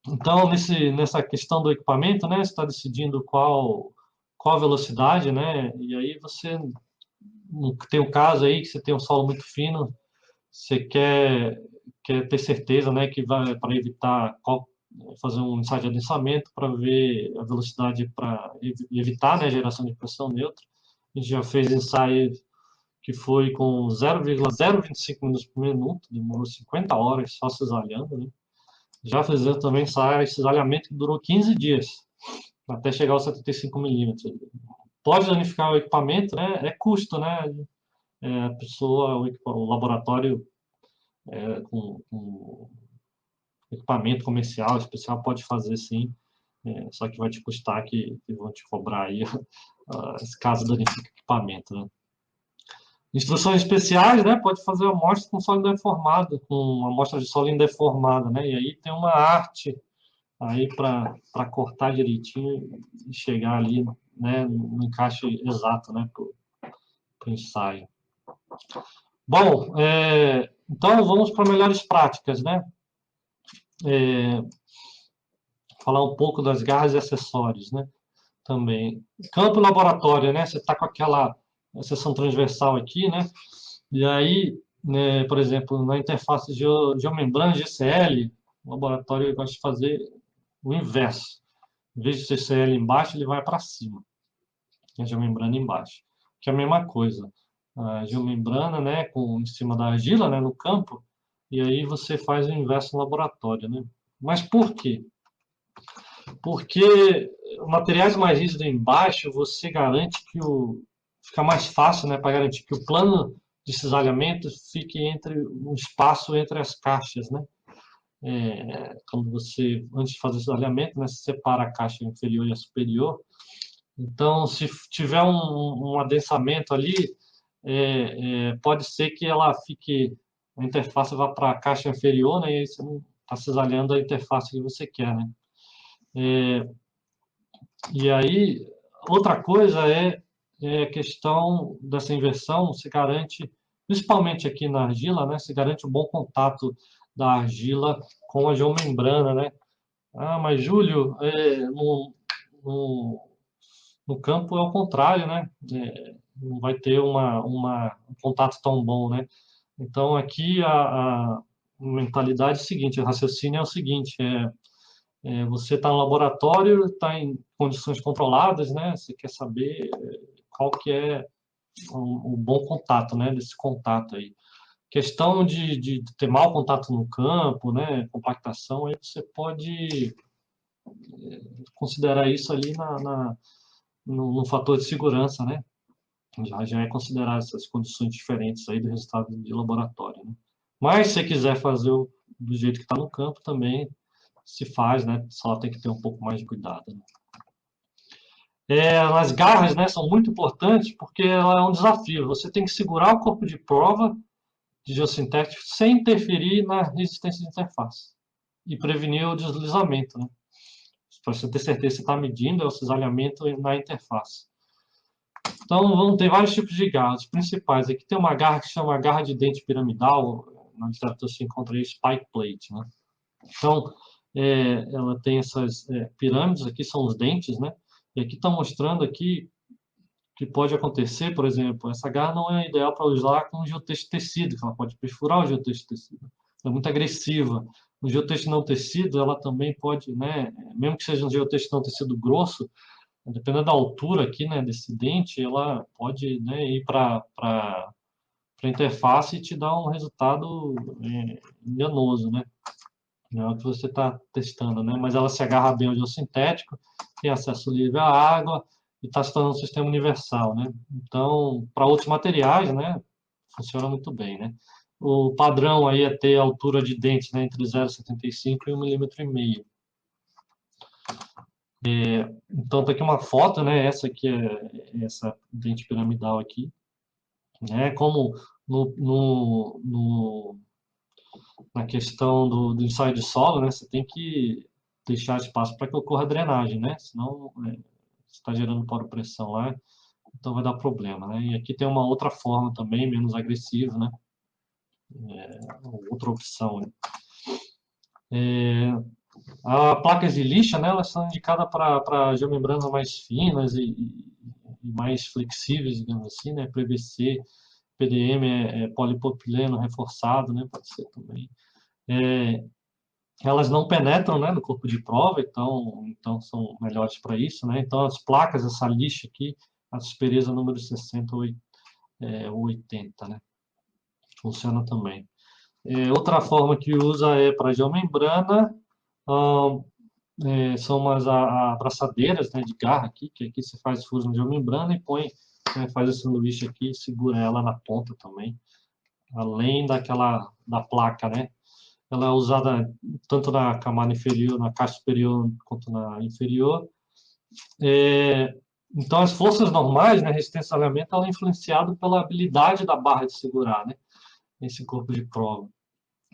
Então, nessa questão do equipamento, né, você está decidindo qual a velocidade, né? E aí você tem um caso aí que você tem um solo muito fino, você quer ter certeza, né, que vai para evitar fazer um ensaio de adensamento para ver a velocidade para evitar, né, a geração de pressão neutra. A gente já fez ensaio que foi com 0,025 minutos por minuto, demorou 50 horas só cisalhando, né? Já fizemos também cisalhamento que durou 15 dias, até chegar aos 75 milímetros. Pode danificar o equipamento, né? É custo, né? A pessoa, o laboratório com equipamento comercial especial pode fazer sim, só que vai te custar que vão te cobrar aí, caso danifique o equipamento, né? Instruções especiais, né? Pode fazer amostra com solo deformado, com amostra de solo indeformada, né? E aí tem uma arte aí para cortar direitinho e chegar ali, né? No encaixe exato, né? Para o ensaio. Bom, então vamos para melhores práticas, né? Falar um pouco das garras e acessórios, né? Também. Campo e laboratório, né? Você está com aquela seção transversal aqui, né? E aí, né, por exemplo, na interface de geomembrana GCL, o laboratório gosta de fazer o inverso. Em vez de GCL embaixo, ele vai para cima. A geomembrana embaixo. Que é a mesma coisa. A geomembrana, né, em cima da argila, né, no campo, e aí você faz o inverso no laboratório, né? Mas por quê? Porque materiais mais rígidos embaixo, você garante que fica mais fácil, né, para garantir que o plano de cisalhamento fique um espaço entre as caixas, né? quando você, antes de fazer o cisalhamento, né, você separa a caixa inferior e a superior. Então, se tiver um adensamento ali, pode ser que ela fique, a interface vá para a caixa inferior, né, e aí você não está cisalhando a interface que você quer, né. E aí, outra coisa é a questão dessa inversão, se garante, principalmente aqui na argila, né, se garante um bom contato da argila com a geomembrana, né. Ah, mas Júlio, no, no campo é o contrário, né? Não vai ter um contato tão bom, né? Então, aqui a mentalidade é a seguinte, o raciocínio é o seguinte, você está no laboratório, está em condições controladas, né? Você quer saber qual que é o bom contato, né? Desse contato aí. Questão de ter mau contato no campo, né? Compactação, aí você pode considerar isso ali no fator de segurança, né? Já é considerar essas condições diferentes aí do resultado de laboratório, né? Mas se você quiser fazer do jeito que está no campo também se faz, né? Só tem que ter um pouco mais de cuidado, né? As garras, né, são muito importantes porque ela é um desafio. Você tem que segurar o corpo de prova de geossintético sem interferir na resistência de interface e prevenir o deslizamento, né? Para você ter certeza que você está medindo o cisalhamento na interface. Então, vão ter vários tipos de garras. Os principais aqui tem uma garra que se chama garra de dente piramidal, na literatura se encontra aí spike plate, né? Então, ela tem essas pirâmides, aqui são os dentes, né? E aqui está mostrando aqui que pode acontecer, por exemplo, essa garra não é ideal para usar com geotexto tecido, que ela pode perfurar o geotexto tecido. É muito agressiva. No geotexto não tecido, ela também pode, né? Mesmo que seja um geotexto não tecido grosso, dependendo da altura aqui, né, desse dente, ela pode, né, ir para a interface e te dar um resultado enganoso, né? Não é o que você está testando, né? Mas ela se agarra bem ao geossintético, tem acesso livre à água e está se tornando um sistema universal, né? Então, para outros materiais, né, funciona muito bem, né? O padrão aí é ter altura de dente, né, entre 0,75 e 1,5 mm. Então, tá aqui uma foto, né? Essa aqui essa dente piramidal aqui, né? Como na questão do ensaio de solo, né? Você tem que deixar espaço para que ocorra a drenagem, né? Senão você está gerando poropressão lá, então vai dar problema, né? E aqui tem uma outra forma também, menos agressiva, né? Outra opção, né? As placas de lixa, né, elas são indicadas para geomembranas mais finas e mais flexíveis, digamos assim, né? PVC, PDM é polipropileno reforçado, né? Pode ser também. Elas não penetram, né, no corpo de prova, então são melhores para isso, né? Então as placas, essa lixa aqui, a aspereza número 60 ou 80, né? Funciona também. Outra forma que usa é para geomembrana, são umas abraçadeiras, né, de garra aqui, que aqui você faz fuso na geomembrana e põe, né, faz esse sanduíche aqui e segura ela na ponta também, além da placa, né? Ela é usada tanto na camada inferior, na caixa superior, quanto na inferior. Então, as forças normais, né, resistência ao alinhamento, ela é influenciada pela habilidade da barra de segurar, né, esse corpo de prova.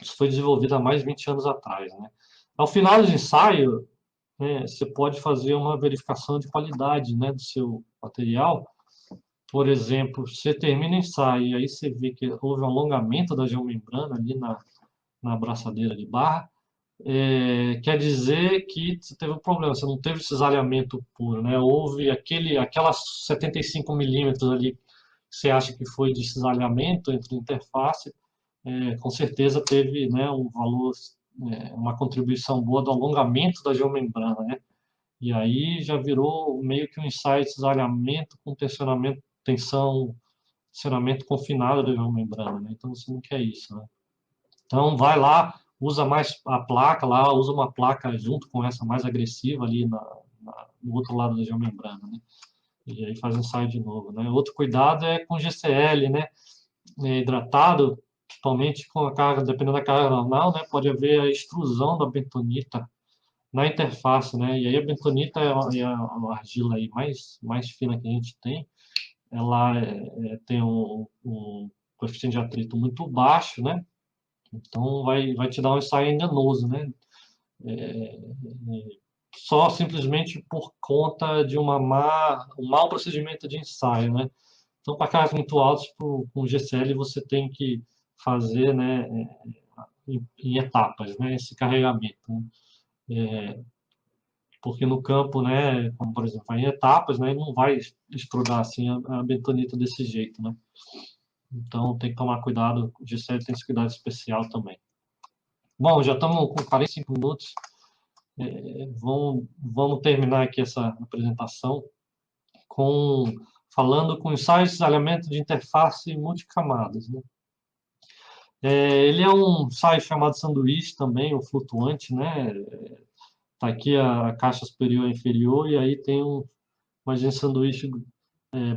Isso foi desenvolvido há mais de 20 anos atrás, né. Ao final do ensaio, né, você pode fazer uma verificação de qualidade, né, do seu material. Por exemplo, você termina o ensaio e aí você vê que houve um alongamento da geomembrana ali na abraçadeira de barra, quer dizer que você teve um problema, você não teve cisalhamento puro, né? Houve aquelas 75 milímetros ali que você acha que foi de cisalhamento entre interface, com certeza teve, né, um valor, uma contribuição boa do alongamento da geomembrana, né? E aí já virou meio que um ensaio de cisalhamento com tensionamento confinado da geomembrana, né? Então você não quer isso, né? Então, vai lá, usa mais a placa lá, usa uma placa junto com essa mais agressiva ali no outro lado da geomembrana, né? E aí faz um ensaio de novo, né? Outro cuidado é com GCL, né? Hidratado, principalmente com a carga, dependendo da carga normal, né, pode haver a extrusão da bentonita na interface, né? E aí a bentonita é a argila aí mais fina que a gente tem. Ela tem um coeficiente de atrito muito baixo, né? Então vai te dar um ensaio enganoso, né? É, só simplesmente por conta de um mau procedimento de ensaio, né? Então, para cargas muito altas, com GCL, você tem que fazer, né, em etapas, né, esse carregamento, né? Porque no campo, né, como por exemplo, vai em etapas, né, ele não vai estrudar assim a bentonita desse jeito, né? Então tem que tomar cuidado, o GCL tem esse cuidado especial também. Bom, já estamos com 45 minutos. Vamos terminar aqui essa apresentação falando com ensaios de detalhamento de interface multicamadas, né? Ele é um ensaio chamado sanduíche também, o flutuante, né? Tá aqui a caixa superior e inferior, e aí tem mais um sanduíche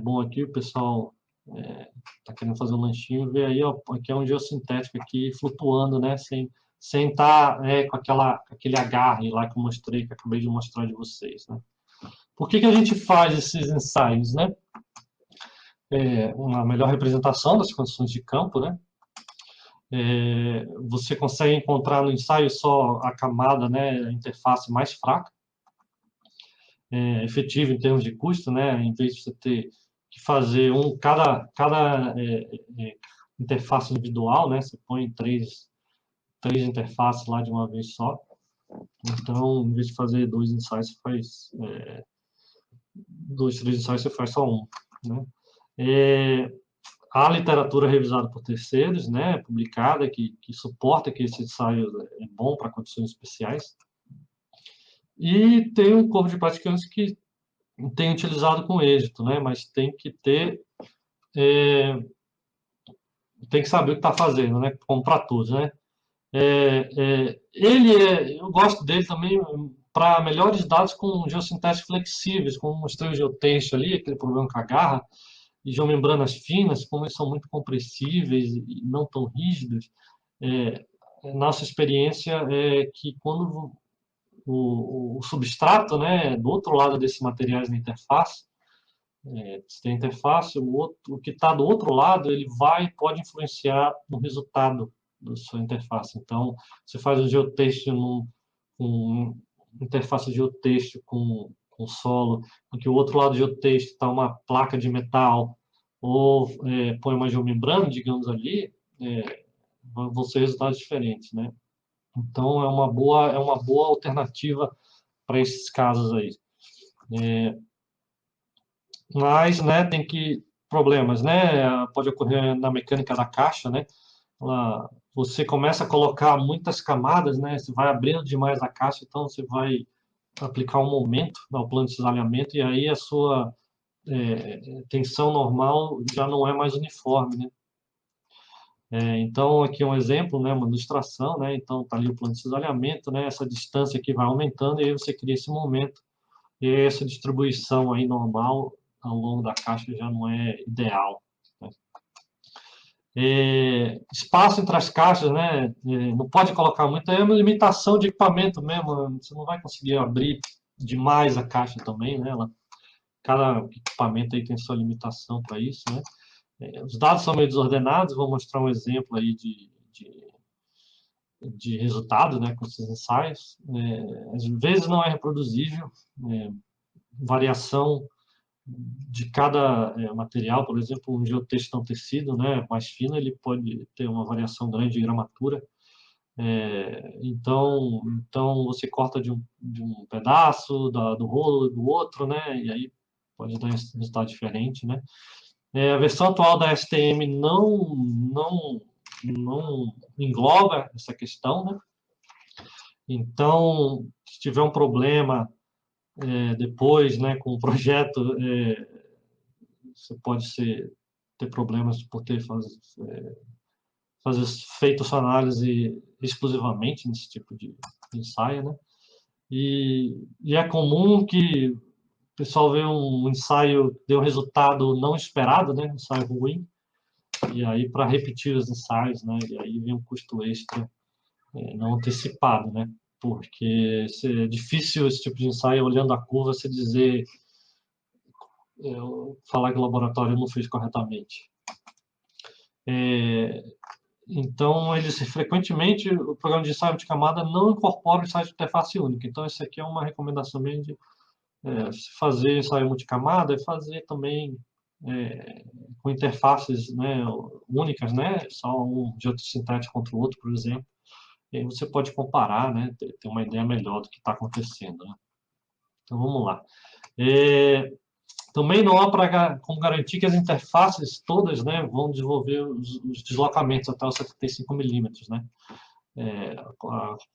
bom aqui, o pessoal tá querendo fazer um lanchinho, vê aí, ó, aqui é um geossintético aqui flutuando, né? Sem estar com aquele agarre lá que eu mostrei, que eu acabei de mostrar de vocês, né? Por que a gente faz esses ensaios, né? Uma melhor representação das condições de campo, né? Você consegue encontrar no ensaio só a camada, né, a interface mais fraca, efetivo em termos de custo, né? Em vez de você ter que fazer cada interface individual, né? Você põe três interfaces lá de uma vez só. Então, em vez de fazer dois ensaios, você faz três ensaios, você faz só um, né? Há literatura revisada por terceiros, né, publicada, que suporta que esse ensaio é bom para condições especiais. E tem um corpo de praticantes que tem utilizado com êxito, né, mas tem que saber o que está fazendo, né, como para todos, né. Eu gosto dele também para melhores dados com geossintéticos flexíveis, como mostrei o geotexto ali, aquele problema com a garra, e geomembranas finas, como eles são muito compressíveis e não tão rígidos, nossa experiência é que quando o substrato, né, do outro lado desses materiais na interface, você tem a interface, o que está do outro lado, ele pode influenciar no resultado da sua interface. Então, você faz o geotexto com interface de geotexto com solo, em que o outro lado do geotexto está uma placa de metal, ou põe uma geomembrana, digamos ali, vão ser resultados diferentes, né? Então, é uma boa alternativa para esses casos aí. Mas, né, problemas, né? Pode ocorrer na mecânica da caixa, né? Você começa a colocar muitas camadas, né? Você vai abrindo demais a caixa, então você vai aplicar um momento no plano de cisalhamento e aí a sua tensão normal já não é mais uniforme, né? Então, aqui é um exemplo, né, uma ilustração, né? Então, está ali o plano de cisalhamento, né? Essa distância aqui vai aumentando e aí você cria esse momento. E essa distribuição aí normal ao longo da caixa já não é ideal, né? Espaço entre as caixas, né? Não pode colocar muito, é uma limitação de equipamento mesmo, você não vai conseguir abrir demais a caixa também, né? Cada equipamento aí tem sua limitação para isso, né? Os dados são meio desordenados, vou mostrar um exemplo aí de resultado, né, com esses ensaios. Às vezes não é reproduzível, variação de cada material, por exemplo, um geotextão tecido, né, mais fino, ele pode ter uma variação grande de gramatura. Então você corta de um pedaço do rolo do outro, né, e aí pode dar um resultado diferente, né. A versão atual da STM não engloba essa questão, né. Então, se tiver um problema depois, né, com o projeto, você pode ter problemas por ter feito sua análise exclusivamente nesse tipo de ensaio, né? E é comum que o pessoal vê um ensaio deu um resultado não esperado, né? Um ensaio ruim, E aí, para repetir os ensaios, né? E aí vem um custo extra não antecipado, né? Porque é difícil esse tipo de ensaio, olhando a curva, você dizer, falar que o laboratório não fez corretamente. Então, eles frequentemente, o programa de ensaio de camada não incorpora o ensaio de interface única. Então, essa aqui é uma recomendação mesmo de fazer ensaio multicamada e fazer também com interfaces, né, únicas, né, só um de outro sintético contra o outro, por exemplo. E aí você pode comparar, né, ter uma ideia melhor do que está acontecendo, né? Então, vamos lá. Também não há como garantir que as interfaces todas, né, vão desenvolver os deslocamentos até os 75 milímetros, né?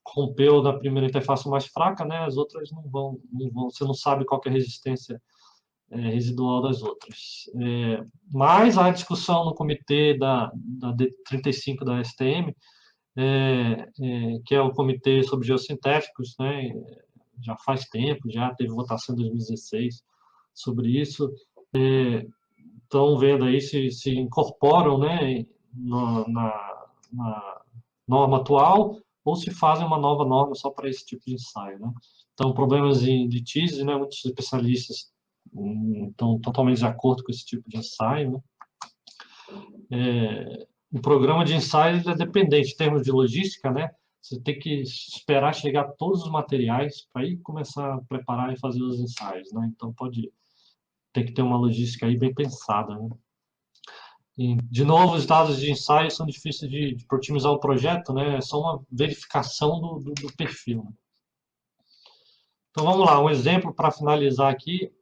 Rompeu na primeira interface mais fraca, né? As outras não vão, você não sabe qual que é a resistência residual das outras. Mas a discussão no comitê da D35 da STM, que é o comitê sobre geossintéticos, né? Já faz tempo, já teve votação em 2016 sobre isso. Estão vendo aí se incorporam, né, na norma atual ou se fazem uma nova norma só para esse tipo de ensaio, né? Então, problemas de TISE, né, muitos especialistas estão totalmente de acordo com esse tipo de ensaio, né? O programa de ensaio é dependente em termos de logística, né? Você tem que esperar chegar todos os materiais para ir começar a preparar e fazer os ensaios, né? Então, tem que ter uma logística aí bem pensada, né? E, de novo, os dados de ensaio são difíceis de otimizar o projeto, né? É só uma verificação do perfil, né? Então, vamos lá, um exemplo para finalizar aqui.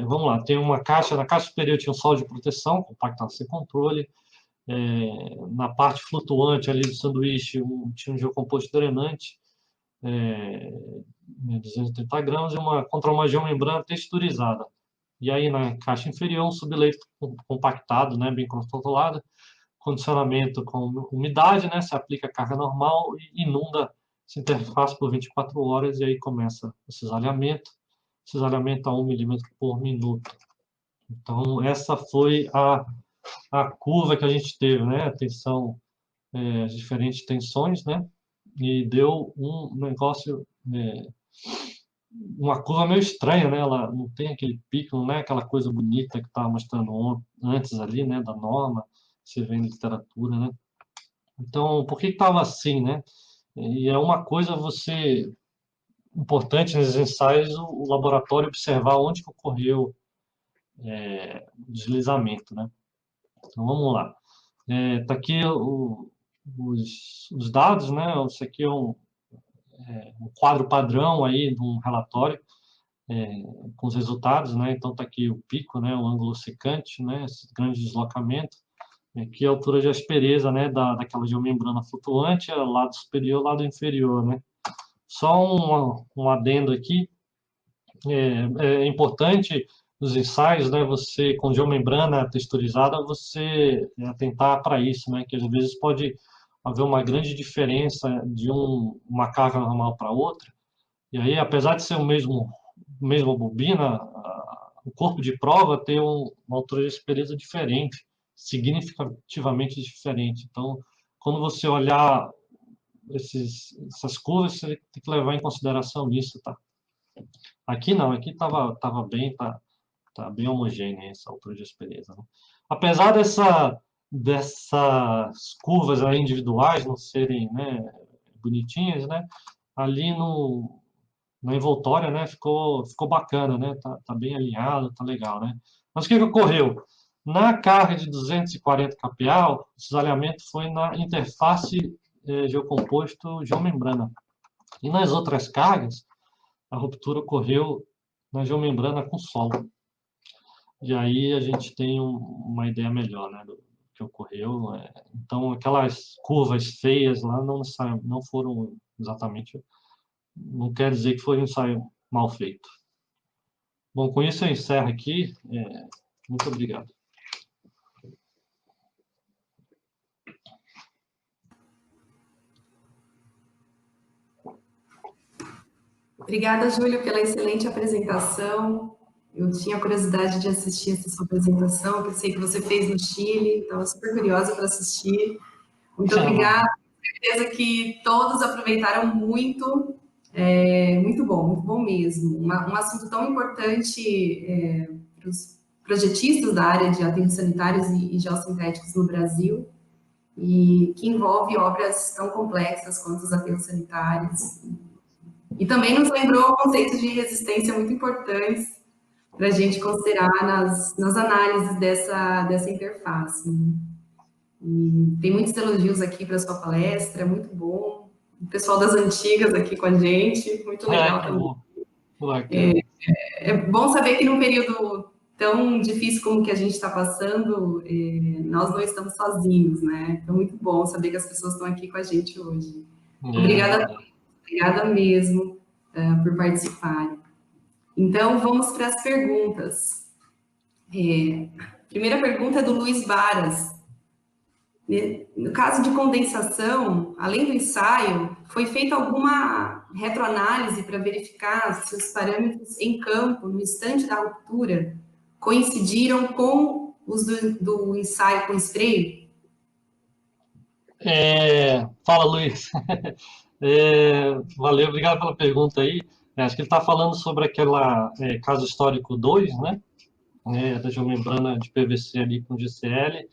Vamos lá, tem uma caixa, na caixa superior tinha um solde de proteção, compactado sem controle. Na parte flutuante ali do sanduíche tinha um geocomposto drenante, 230 gramas, e contra uma geomembrana texturizada. E aí na caixa inferior um subleito compactado, né, bem controlado, condicionamento com umidade, né, se aplica a carga normal e inunda essa interface por 24 horas e aí começa o cisalhamento a 1 milímetro por minuto. Então, essa foi a curva que a gente teve, né, a tensão, as diferentes tensões, né, e deu um negócio, uma curva meio estranha, né, ela não tem aquele pico, não é aquela coisa bonita que estava mostrando antes ali, né, da norma, você vê em literatura, né. Então, por que estava assim, né? E é uma coisa importante nesses ensaios, o laboratório observar onde que ocorreu o deslizamento, né? Então, vamos lá. Tá aqui os dados, né? Isso aqui é um quadro padrão aí de um relatório com os resultados, né? Então, tá aqui o pico, né? O ângulo secante, né? Esse grande deslocamento. Aqui a altura de aspereza, né? Daquela geomembrana flutuante, lado superior, lado inferior, né? Só um adendo aqui, é importante nos ensaios, né, você, com geomembrana texturizada, você atentar para isso, né, que às vezes pode haver uma grande diferença de uma carga normal para outra, e aí, apesar de ser mesma bobina, o corpo de prova tem uma altura de aspereza diferente, significativamente diferente. Então, quando você olhar essas curvas, você tem que levar em consideração isso, tá? Aqui não, aqui tava bem, tá bem homogênea essa altura de aspereza, né? Apesar dessas curvas aí individuais não serem, né, bonitinhas, né? Ali na envoltória, né, ficou bacana, né? Tá bem alinhado, tá legal, né? Mas o que ocorreu? Na carga de 240 kPa, o cisalhamento foi na interface geocomposto geomembrana. E nas outras cargas, a ruptura ocorreu na geomembrana com solo. E aí a gente tem uma ideia melhor, né, do que ocorreu. Então, aquelas curvas feias lá não foram exatamente... Não quer dizer que foi um ensaio mal feito. Bom, com isso eu encerro aqui. Muito obrigado. Obrigada, Júlio, pela excelente apresentação. Eu tinha curiosidade de assistir essa sua apresentação, que eu sei que você fez no Chile, estava super curiosa para assistir. Muito obrigada, certeza que todos aproveitaram muito, muito bom mesmo. Um assunto tão importante para os projetistas da área de aterros sanitários e geossintéticos no Brasil, e que envolve obras tão complexas quanto os aterros sanitários. E também nos lembrou conceitos de resistência muito importantes para a gente considerar nas análises dessa interface. Né? E tem muitos elogios aqui para a sua palestra, muito bom. O pessoal das antigas aqui com a gente, muito legal também. É bom saber que num período tão difícil como que a gente está passando, nós não estamos sozinhos, né? Então, muito bom saber que as pessoas estão aqui com a gente hoje. Obrigada mesmo por participarem. Então, vamos para as perguntas. Primeira pergunta é do Luiz Baras. No caso de condensação, além do ensaio, foi feita alguma retroanálise para verificar se os parâmetros em campo, no instante da ruptura, coincidiram com os do ensaio com spray? Fala, Luiz. Valeu, obrigado pela pergunta aí. Acho que ele está falando sobre aquela caso histórico 2, né? Da geomembrana de PVC ali com GCL.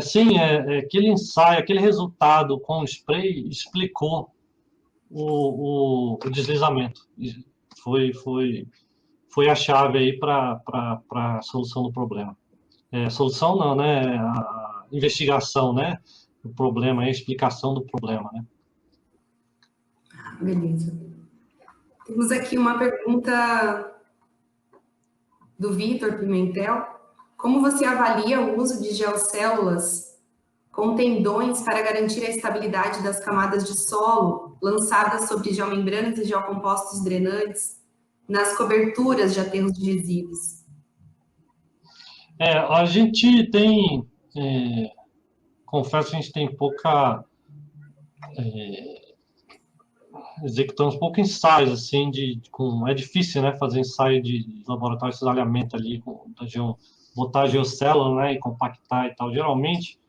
Sim, aquele ensaio, aquele resultado com o spray explicou o deslizamento. Foi a chave aí para a solução do problema. Solução não, né? A investigação, né? Do problema, a explicação do problema, né? Beleza. Temos aqui uma pergunta do Vitor Pimentel. Como você avalia o uso de geocélulas com tendões para garantir a estabilidade das camadas de solo lançadas sobre geomembranas e geocompostos drenantes nas coberturas de aterros de resíduos? A gente tem, confesso que a gente tem pouca, executamos pouco ensaios, assim, é difícil, né, fazer ensaio de laboratório de cisalhamento ali, botar a geocélula, né, e compactar e tal. Geralmente,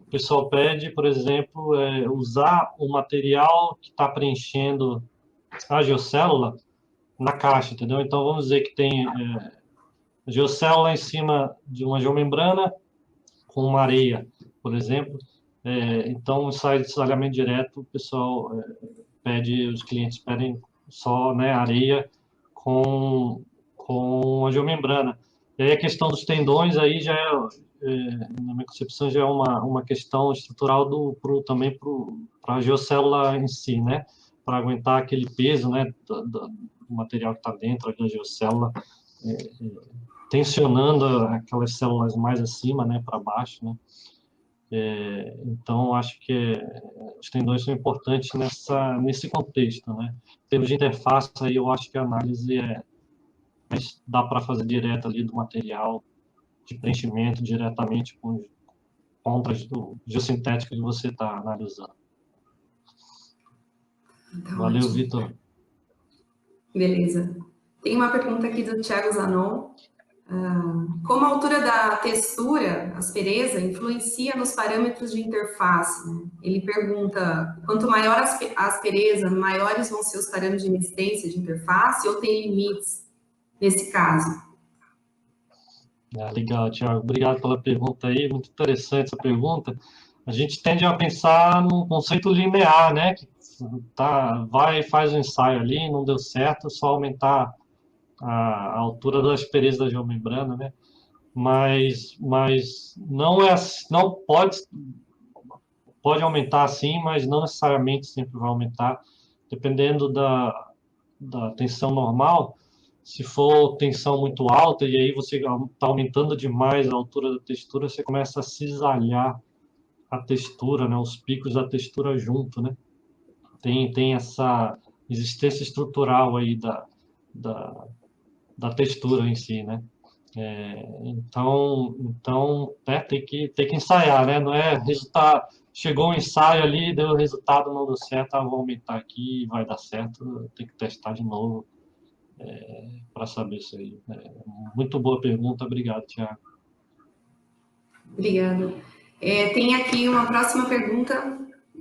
o pessoal pede, por exemplo, usar o material que está preenchendo a geocélula na caixa, entendeu? Então, vamos dizer que tem geocélula em cima de uma geomembrana com uma areia, por exemplo. Então, o ensaio de cisalhamento direto, o pessoal os clientes pedem só, né, areia com a geomembrana. E aí a questão dos tendões aí já na minha concepção, já é uma questão estrutural também para a geocélula em si, né? Para aguentar aquele peso, né, do material que está dentro da geocélula, tensionando aquelas células mais acima, né, para baixo, né? Então, acho que os tendões são importantes nesse contexto, né? Em termos de interface, aí eu acho que a análise dá para fazer direto ali do material de preenchimento diretamente com contras geossintéticas que você está analisando. Então, valeu, Vitor. Beleza. Tem uma pergunta aqui do Thiago Zanon. Como a altura da textura, aspereza, influencia nos parâmetros de interface? Né? Ele pergunta, quanto maior a aspereza, maiores vão ser os parâmetros de resistência de interface ou tem limites nesse caso? Legal, Thiago. Obrigado pela pergunta aí, muito interessante essa pergunta. A gente tende a pensar num conceito linear, né? Que vai e faz um ensaio ali, não deu certo, só aumentar a altura da aspereza da geomembrana, né? Mas não não pode aumentar assim, mas não necessariamente sempre vai aumentar, dependendo da tensão normal. Se for tensão muito alta e aí você está aumentando demais a altura da textura, você começa a cisalhar a textura, né? Os picos da textura junto, né? Tem essa existência estrutural aí da textura em si, né? Então tem que ensaiar, né? Não é resultado, chegou um ensaio ali, deu o resultado, não deu certo, vou aumentar aqui, vai dar certo, tem que testar de novo para saber isso aí. Muito boa pergunta, obrigado, Tiago. Obrigada. Tem aqui uma próxima pergunta,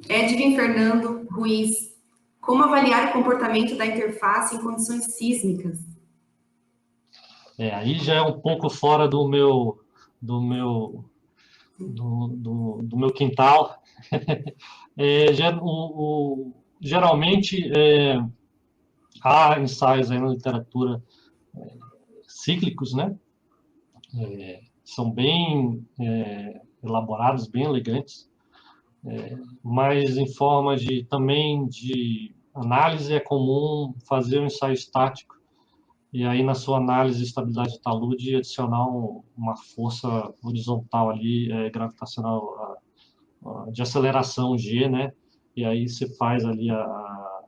Edwin Fernando Ruiz. Como avaliar o comportamento da interface em condições sísmicas? Aí já é um pouco fora do meu quintal. Geralmente, há ensaios aí na literatura cíclicos, né? São bem elaborados, bem elegantes, mas em forma também de análise é comum fazer um ensaio estático e aí na sua análise de estabilidade de talude adicionar uma força horizontal ali, gravitacional, de aceleração G, né? E aí você faz ali a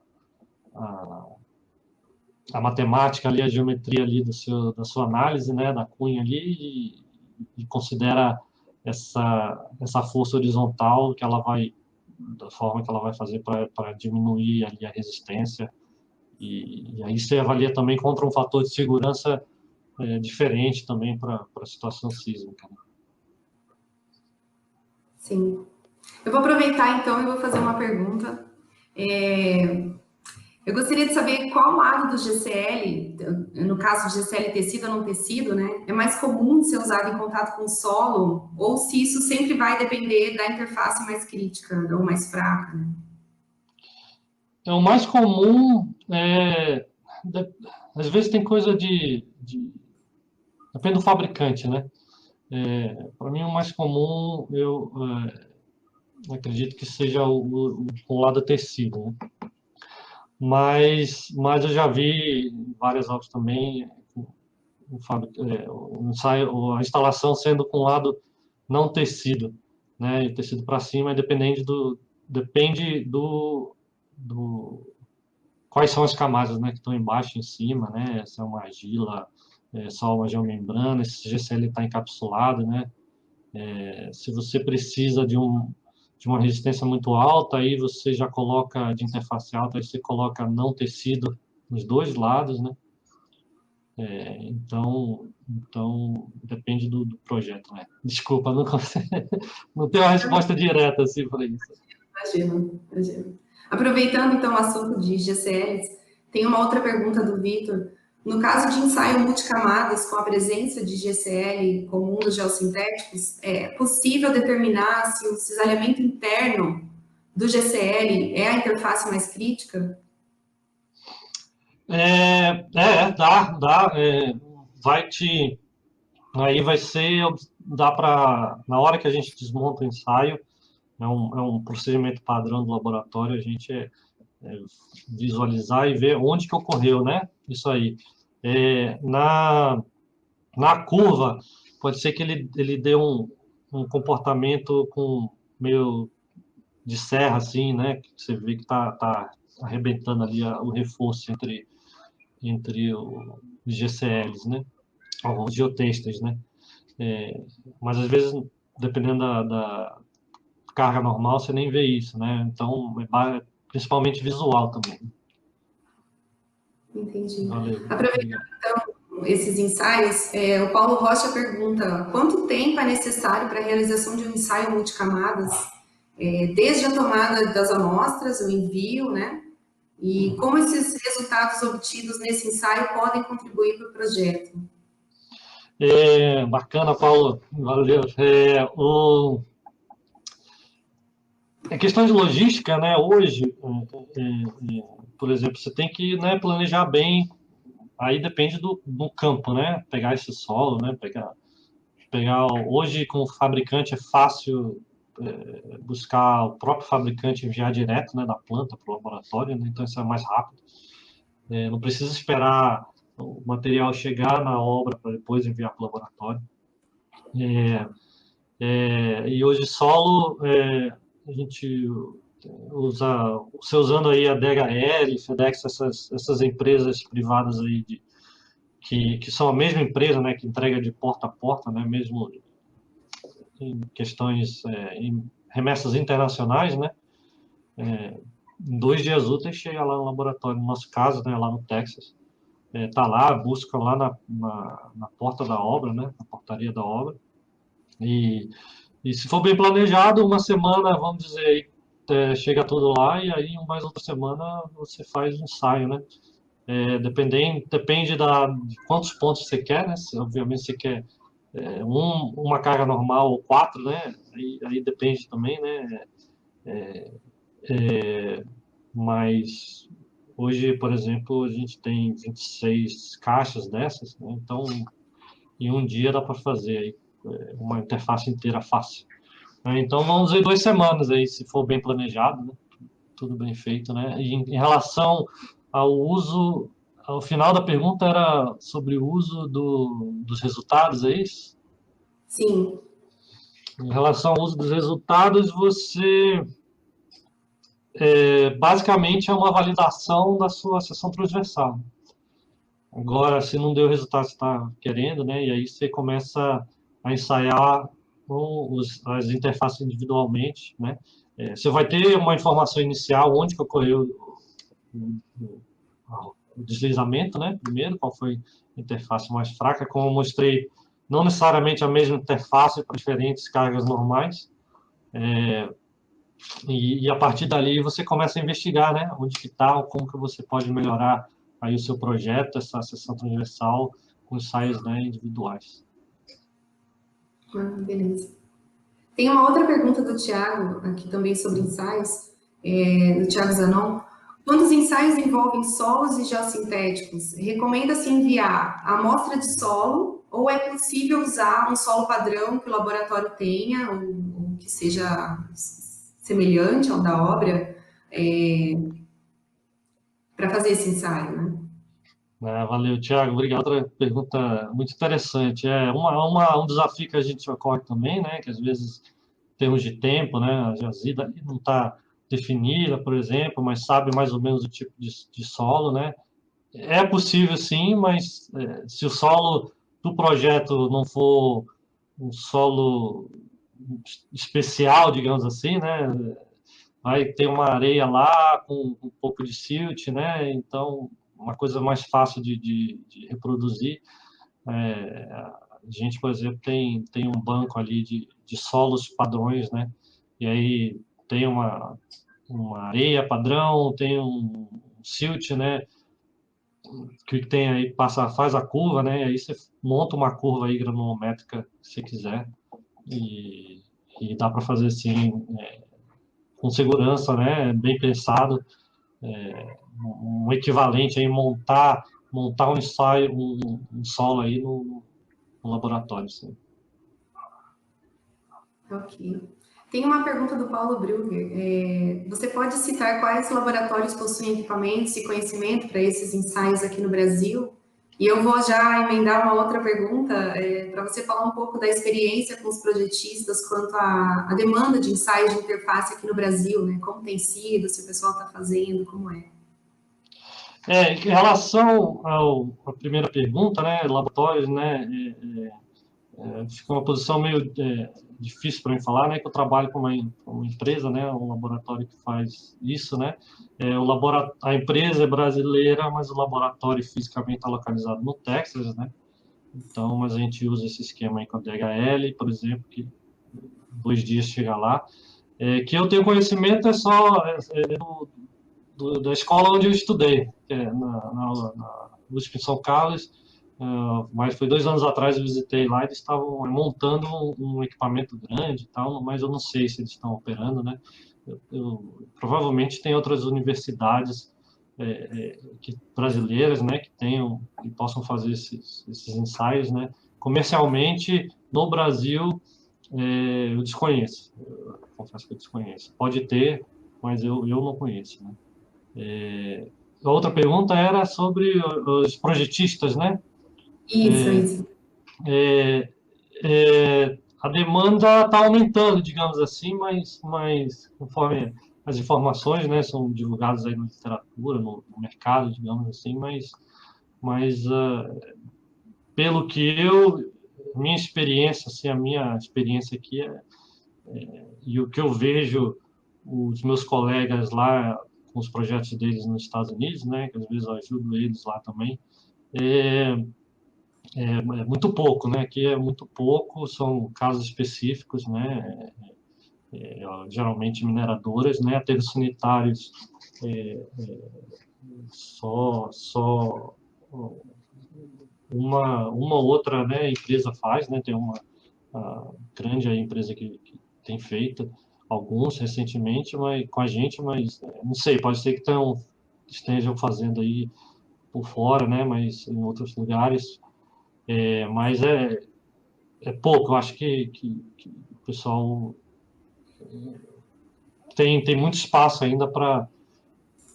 matemática ali, a geometria ali da sua análise, né? Da cunha ali e considera essa força horizontal que ela vai, da forma que ela vai fazer para diminuir ali a resistência. E aí você avalia também contra um fator de segurança diferente também para a situação sísmica. Sim. Eu vou aproveitar, então, e vou fazer uma pergunta. Eu gostaria de saber qual lado do GCL, no caso de GCL tecido ou não tecido, né, é mais comum de ser usado em contato com o solo, ou se isso sempre vai depender da interface mais crítica ou mais fraca, né? O mais comum às vezes tem coisa depende do fabricante, né? Para mim, o mais comum, eu acredito que seja o lado tecido, né? Mas eu já vi várias aulas também, a instalação sendo com o lado não tecido, né? E tecido para cima, depende do quais são as camadas, né, que estão embaixo e em cima, né? Se é uma argila, só uma geomembrana, se o GCL está encapsulado, né? Se você precisa de uma resistência muito alta, aí você já coloca de interface alta, aí você coloca não tecido nos dois lados, né? Então depende do projeto, né? Desculpa, não, não tenho uma resposta direta assim para isso. Imagino, imagino. Aproveitando, então, o assunto de GCLs, tem uma outra pergunta do Vitor. No caso de ensaio multicamadas com a presença de GCL comum dos geossintéticos, é possível determinar se o cisalhamento interno do GCL é a interface mais crítica? Dá. Aí vai ser, dá para, na hora que a gente desmonta o ensaio, é um procedimento padrão do laboratório, a gente visualizar e ver onde que ocorreu, né? Isso aí. Na curva, pode ser que ele dê um comportamento com meio de serra, assim, né? Que você vê que tá arrebentando ali o reforço entre os GCLs, né? Os geotextos, né? Mas às vezes, dependendo da carga normal, você nem vê isso, né? Então, principalmente visual também. Entendi. Valeu. Aproveitando, então, esses ensaios, o Paulo Rocha pergunta: quanto tempo é necessário para a realização de um ensaio multicamadas, desde a tomada das amostras, o envio, né? E como esses resultados obtidos nesse ensaio podem contribuir para o projeto? Bacana, Paulo. Valeu. É questão de logística, né? Hoje, por exemplo, você tem que, né, planejar bem. Aí depende do campo, né? Pegar esse solo, né? Hoje, com o fabricante, é fácil buscar o próprio fabricante enviar direto, né, da planta para o laboratório, né? Então isso é mais rápido. Não precisa esperar o material chegar na obra para depois enviar para o laboratório. E hoje solo, a gente você usando aí a DHL, FedEx, essas empresas privadas aí que são a mesma empresa, né, que entrega de porta a porta, né, mesmo em questões, em remessas internacionais, né, em 2 dias úteis chega lá no laboratório, no nosso caso, né, lá no Texas. tá lá, busca lá na porta da obra, né, na portaria da obra, e se for bem planejado, uma semana, vamos dizer, aí, chega tudo lá, e aí mais outra semana você faz um ensaio, né? Depende de quantos pontos você quer, né? Obviamente você quer uma carga normal ou quatro, né? Aí depende também, né? Mas hoje, por exemplo, a gente tem 26 caixas dessas, né? Então em um dia dá para fazer aí, uma interface inteira fácil. Então vamos dizer 2 semanas aí, se for bem planejado, né? Tudo bem feito, né? E em relação ao uso, ao final da pergunta era sobre o uso dos resultados, é isso? Sim. Em relação ao uso dos resultados, você basicamente é uma validação da sua seção transversal. Agora, se não deu o resultado que você está querendo, né? E aí você começa a ensaiar com as interfaces individualmente, né? Você vai ter uma informação inicial, onde que ocorreu o deslizamento, né? Primeiro, qual foi a interface mais fraca, como eu mostrei, não necessariamente a mesma interface para diferentes cargas normais, e a partir dali você começa a investigar, né? Onde que está, como que você pode melhorar aí o seu projeto, essa seção transversal com ensaios, né, individuais. Beleza. Tem uma outra pergunta do Tiago, aqui também sobre ensaios, do Tiago Zanon. Quando os ensaios envolvem solos e geossintéticos, recomenda-se enviar a amostra de solo ou é possível usar um solo padrão que o laboratório tenha ou que seja semelhante ao da obra para fazer esse ensaio, né? Valeu, Thiago. Obrigado. Outra pergunta muito interessante. Um desafio que a gente ocorre também, né? Que às vezes, em termos de tempo, né? A jazida ali não está definida, por exemplo, mas sabe mais ou menos o tipo de solo, né? É possível sim, mas se o solo do projeto não for um solo especial, digamos assim, né? Vai ter uma areia lá com um pouco de silt, né? Então, uma coisa mais fácil de reproduzir. A gente, por exemplo, tem um banco ali de solos padrões, né? E aí tem uma areia padrão, tem um silt, né? Que tem aí, faz a curva, né? E aí você monta uma curva aí granulométrica, se você quiser. E dá para fazer assim, com segurança, né? Bem pensado, um equivalente aí, montar um ensaio, um solo aí no laboratório, sim. Ok. Tem uma pergunta do Paulo Brugger. Você pode citar quais laboratórios possuem equipamentos e conhecimento para esses ensaios aqui no Brasil? E eu vou já emendar uma outra pergunta, para você falar um pouco da experiência com os projetistas quanto à demanda de ensaios de interface aqui no Brasil, né? Como tem sido, se o pessoal está fazendo, como é. Em relação à primeira pergunta, né, laboratórios, né, fica uma posição meio difícil para mim falar, né, que eu trabalho com uma empresa, né, um laboratório que faz isso, né, a empresa é brasileira, mas o laboratório fisicamente está localizado no Texas, né, então, mas a gente usa esse esquema aí com a DHL, por exemplo, que 2 dias chega lá, que eu tenho conhecimento da escola onde eu estudei, que é na USP em São Carlos, mas foi 2 anos atrás eu visitei lá, eles estavam montando um equipamento grande e tal, mas eu não sei se eles estão operando, né? Provavelmente tem outras universidades brasileiras, né, que possam fazer esses ensaios, né? Comercialmente, no Brasil, eu desconheço, confesso que eu desconheço. Pode ter, mas eu não conheço, né? A outra pergunta era sobre os projetistas, né? Isso. A demanda está aumentando, digamos assim, mas conforme as informações, né, são divulgadas aí na literatura, no mercado, digamos assim, mas pelo que minha experiência, assim, a minha experiência aqui e o que eu vejo os meus colegas lá com os projetos deles nos Estados Unidos, né, que às vezes eu ajudo eles lá também, é, é muito pouco, né? Aqui é muito pouco, são casos específicos, né? Geralmente mineradoras, né? Aterros sanitários, só uma outra, né, empresa faz, né? Tem uma grande empresa que tem feito alguns recentemente, mas com a gente, mas não sei, pode ser que estejam fazendo aí por fora, né? Mas em outros lugares, mas é pouco. Eu acho que o pessoal tem muito espaço ainda para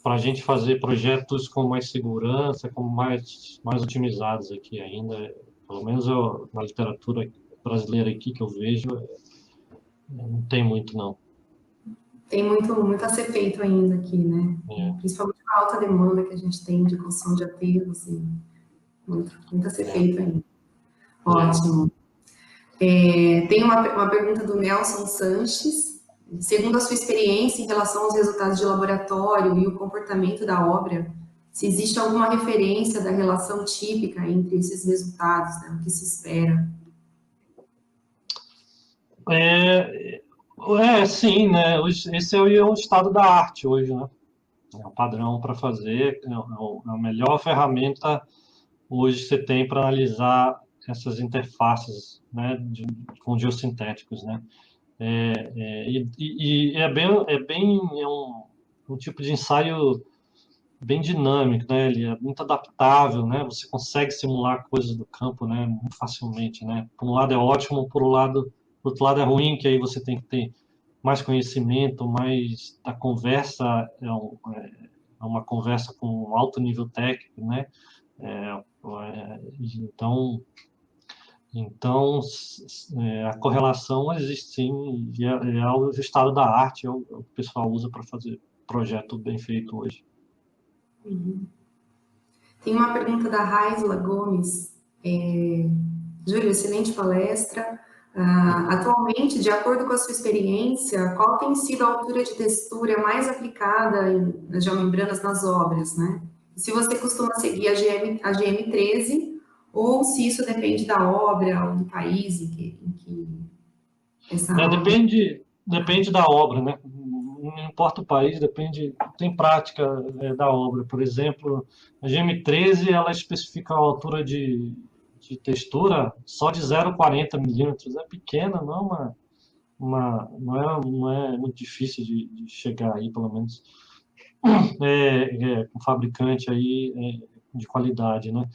a gente fazer projetos com mais segurança, com mais otimizados aqui ainda. Pelo menos na literatura brasileira aqui que eu vejo, não tem muito, não. Tem muito a ser feito ainda aqui, né? É, Principalmente a alta demanda que a gente tem de construção de aterros, assim, muito a ser feito ainda. Ótimo. Tem uma pergunta do Nelson Sanches. Segundo a sua experiência em relação aos resultados de laboratório e o comportamento da obra, se existe alguma referência da relação típica entre esses resultados, né, o que se espera? sim, né? Esse é o estado da arte hoje, né? É o padrão para fazer, é a melhor ferramenta hoje você tem para analisar essas interfaces, né, com geossintéticos, né? E é um tipo de ensaio bem dinâmico, né? Ele é muito adaptável, né? Você consegue simular coisas do campo, né? Muito facilmente, né? Por um lado é ótimo, por outro lado é ruim, que aí você tem que ter mais conhecimento, mais da conversa, é uma conversa com alto nível técnico, né? É, então, a correlação existe sim, é o estado da arte, é o que o pessoal usa para fazer projeto bem feito hoje. Tem uma pergunta da Raisla Gomes. Júlio, excelente palestra. Atualmente, de acordo com a sua experiência, qual tem sido a altura de textura mais aplicada nas geomembranas nas obras, né? Se você costuma seguir a GM13 ou se isso depende da obra ou do país em que essa obra... Depende da obra, né? Não importa o país, tem prática da obra. Por exemplo, a GM13 ela especifica a altura de textura só de 0,40 milímetros. É pequena, não é muito difícil de chegar aí, pelo menos com fabricante aí de qualidade, né?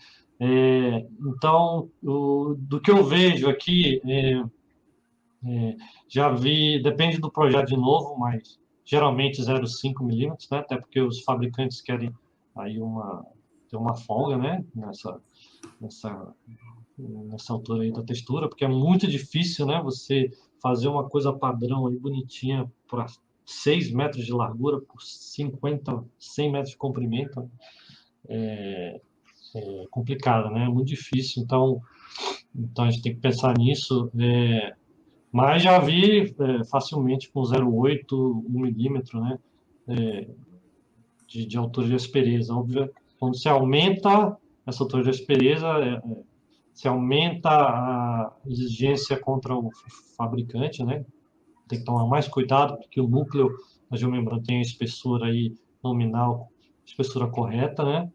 Então, do que eu vejo aqui, já vi, depende do projeto de novo, mas geralmente 0,5 milímetros, né? Até porque os fabricantes querem aí ter uma folga, né? Nessa, nessa altura aí da textura, porque é muito difícil, né? Você fazer uma coisa padrão aí, bonitinha, para 6 metros de largura, por 50, 100 metros de comprimento, é complicado, né? É muito difícil, então a gente tem que pensar nisso. Mas já vi facilmente com 0,8, 1 milímetro, né? De altura de aspereza. Óbvio, quando se aumenta essa altura de aspereza, se aumenta a exigência contra o fabricante, né? Tem que tomar mais cuidado, porque o núcleo da geomembrana tem a espessura aí nominal, espessura correta, né?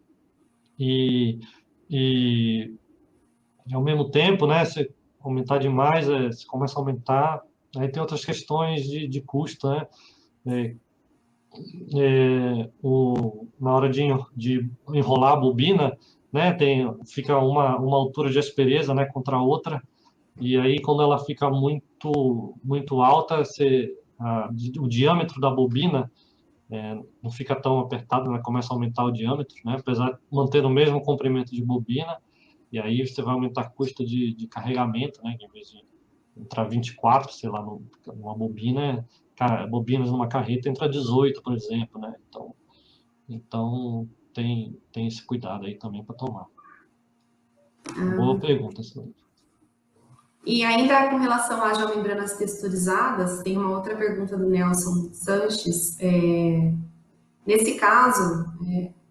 E, e ao mesmo tempo, né? Se aumentar demais, se começa a aumentar, aí tem outras questões de custo, né? É, na hora de enrolar a bobina, né? Fica uma altura de aspereza, né? Contra a outra, e aí quando ela fica muito alta, o diâmetro da bobina não fica tão apertado, né? Começa a aumentar o diâmetro, né? Apesar de manter o mesmo comprimento de bobina, e aí você vai aumentar custo de carregamento, né? Em vez de entrar 24, sei lá, numa bobina, bobinas numa carreta entra 18, por exemplo, né? Então tem esse cuidado aí também para tomar. Boa pergunta, senhor. E ainda com relação às geomembranas texturizadas, tem uma outra pergunta do Nelson Sanches. Nesse caso,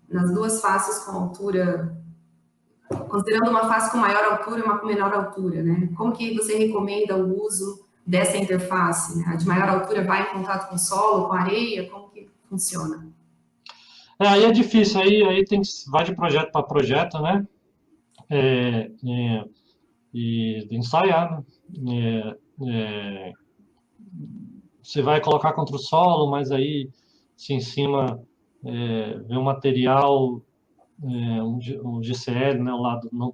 nas duas faces com altura considerando uma face com maior altura e uma com menor altura, né? Como que você recomenda o uso dessa interface? Né? A de maior altura vai em contato com o solo, com a areia? Como que funciona? Aí é difícil, aí vai de projeto para projeto, né? E ensaiar, né? Você vai colocar contra o solo, mas aí se em cima vê um material, um GCL, né, o lado não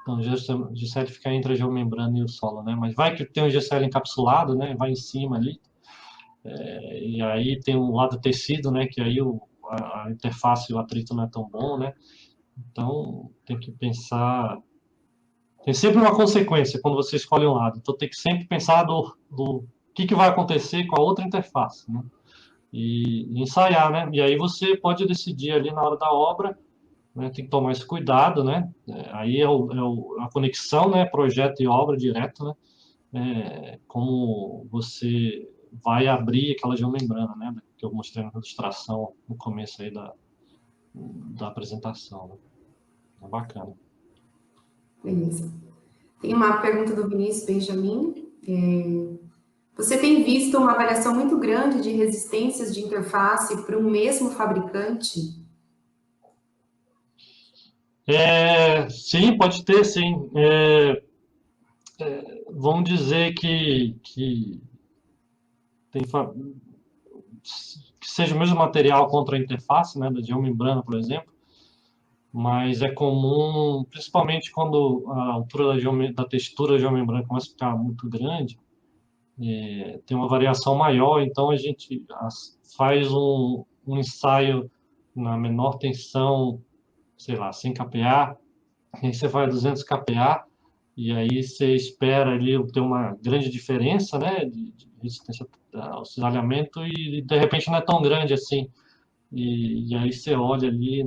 então, o GCL fica entre a geomembrana e o solo, né? Mas vai que tem um GCL encapsulado, né? Vai em cima ali, e aí tem um lado tecido, né? Que aí a interface e o atrito não é tão bom, né? Então tem que pensar. Tem sempre uma consequência quando você escolhe um lado. Então tem que sempre pensar do que vai acontecer com a outra interface, né? E ensaiar, né? E aí você pode decidir ali na hora da obra, né? Tem que tomar esse cuidado, né? Aí a conexão, né? Projeto e obra direto, né? Como você vai abrir aquela geomembrana, né? Que eu mostrei na ilustração no começo aí da apresentação, né? É bacana. Beleza. Tem uma pergunta do Vinícius Benjamin. Você tem visto uma variação muito grande de resistências de interface para um mesmo fabricante? Sim, pode ter, sim. Vamos dizer que seja o mesmo material contra a interface, né, da geomembrana, por exemplo, mas é comum, principalmente quando a altura da textura da geomembrana começa a ficar muito grande, tem uma variação maior, então a gente faz um ensaio na menor tensão, sei lá, 100 kPa, e aí você vai a 200 kPa, e aí você espera ali ter uma grande diferença, né, de resistência ao cisalhamento, e de repente não é tão grande assim. E aí você olha ali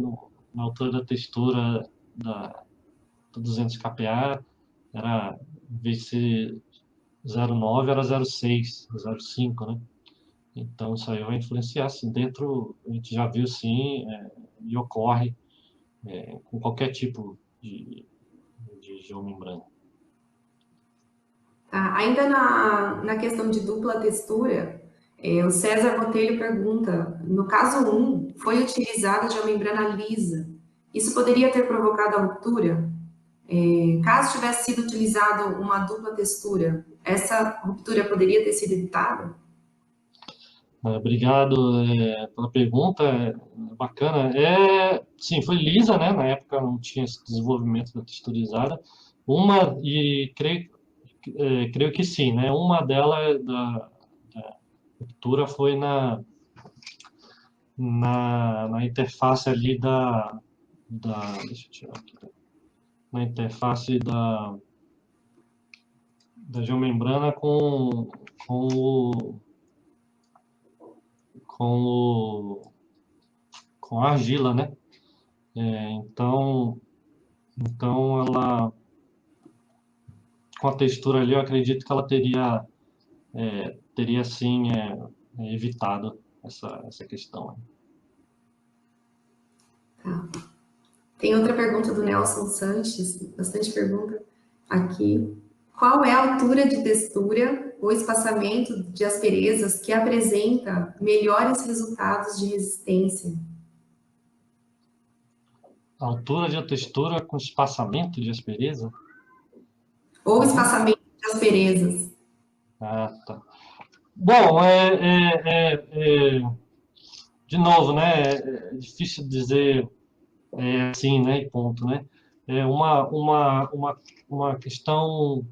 na altura da textura do 200 kPa, em vez de ser 0,9, era 0,6, 0,5, né? Então isso aí vai influenciar, assim, dentro, a gente já viu sim, e ocorre com qualquer tipo de geomembrana. Tá? Ainda na questão de dupla textura, o César Botelho pergunta, no caso 1, foi utilizada de uma membrana lisa. Isso poderia ter provocado a ruptura? Caso tivesse sido utilizado uma dupla textura, essa ruptura poderia ter sido evitada? Obrigado pela pergunta, bacana. Sim, foi lisa, né? Na época não tinha esse desenvolvimento da texturizada. Creio que sim, né? Uma delas da ruptura foi na interface ali deixa eu tirar aqui, na interface da geomembrana com o, com com a argila, né? Então ela, com a textura ali, eu acredito que ela teria sim evitado essa questão. Tá. Tem outra pergunta do Nelson Sanches, bastante pergunta aqui. Qual é a altura de textura ou espaçamento de asperezas que apresenta melhores resultados de resistência? A altura de textura com espaçamento de aspereza? Ou espaçamento de asperezas? Ah, tá. Bom, de novo, né? É difícil dizer assim, né? E ponto, né? É uma questão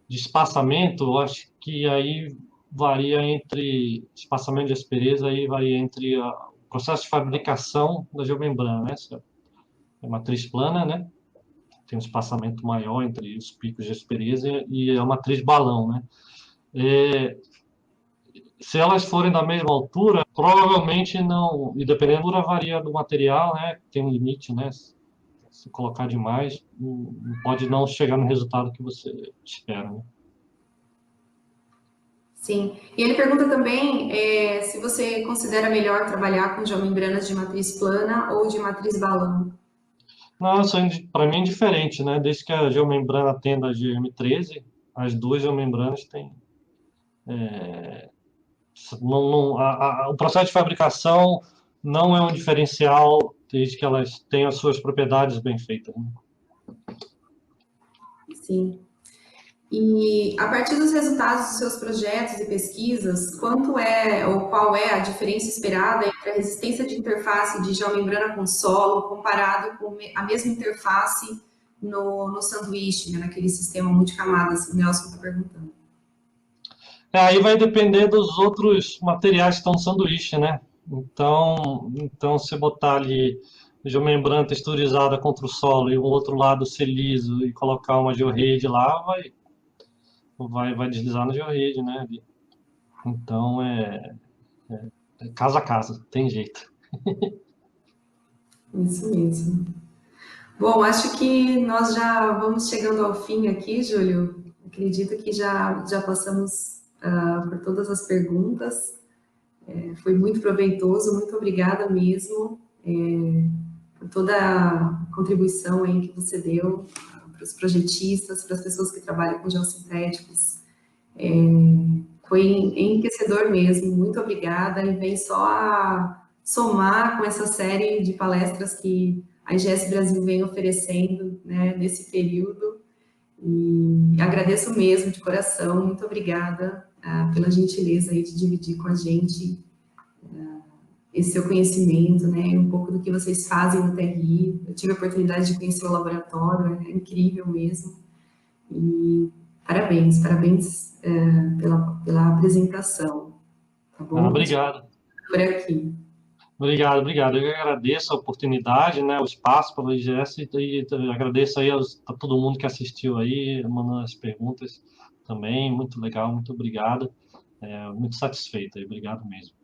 de espaçamento, eu acho que aí varia entre espaçamento de aspereza, aí varia entre o processo de fabricação da geomembrana, né? É matriz plana, né? Tem um espaçamento maior entre os picos de aspereza e a matriz balão, né? Se elas forem da mesma altura, provavelmente não, e dependendo da altura varia do material, né? Tem um limite, né? Se colocar demais, pode não chegar no resultado que você espera, né? Sim. E ele pergunta também se você considera melhor trabalhar com geomembranas de matriz plana ou de matriz balão. Nossa, para mim é indiferente, né? Desde que a geomembrana atenda a GM13, as duas geomembranas têm. O processo de fabricação não é um diferencial desde que elas tenham as suas propriedades bem feitas, né? Sim. E a partir dos resultados dos seus projetos e pesquisas, quanto é ou qual é a diferença esperada entre a resistência de interface de geomembrana com solo comparado com a mesma interface no sanduíche, né, naquele sistema multicamadas, o Nelson está perguntando. Aí vai depender dos outros materiais que estão no sanduíche, né? Então, se botar ali geomembrana texturizada contra o solo e o outro lado ser liso e colocar uma georrede lá, vai deslizar na georrede, né? Então, é casa a casa, tem jeito. Isso mesmo. Bom, acho que nós já vamos chegando ao fim aqui, Júlio. Acredito que já passamos por todas as perguntas. Foi muito proveitoso, muito obrigada mesmo por toda a contribuição aí que você deu para os projetistas, para as pessoas que trabalham com geossintéticos. Foi enriquecedor mesmo, muito obrigada, e vem só a somar com essa série de palestras que a IGS Brasil vem oferecendo, né, nesse período, e agradeço mesmo de coração, muito obrigada pela gentileza aí de dividir com a gente esse seu conhecimento, né, um pouco do que vocês fazem no TRI. Eu tive a oportunidade de conhecer o laboratório, é incrível mesmo, e parabéns, parabéns pela apresentação, tá bom? Obrigado. Por aqui. Obrigado, obrigado. Eu que agradeço a oportunidade, né, o espaço pela IGS e agradeço aí a todo mundo que assistiu aí, mandando as perguntas também. Muito legal, muito obrigado. Muito satisfeito aí, obrigado mesmo.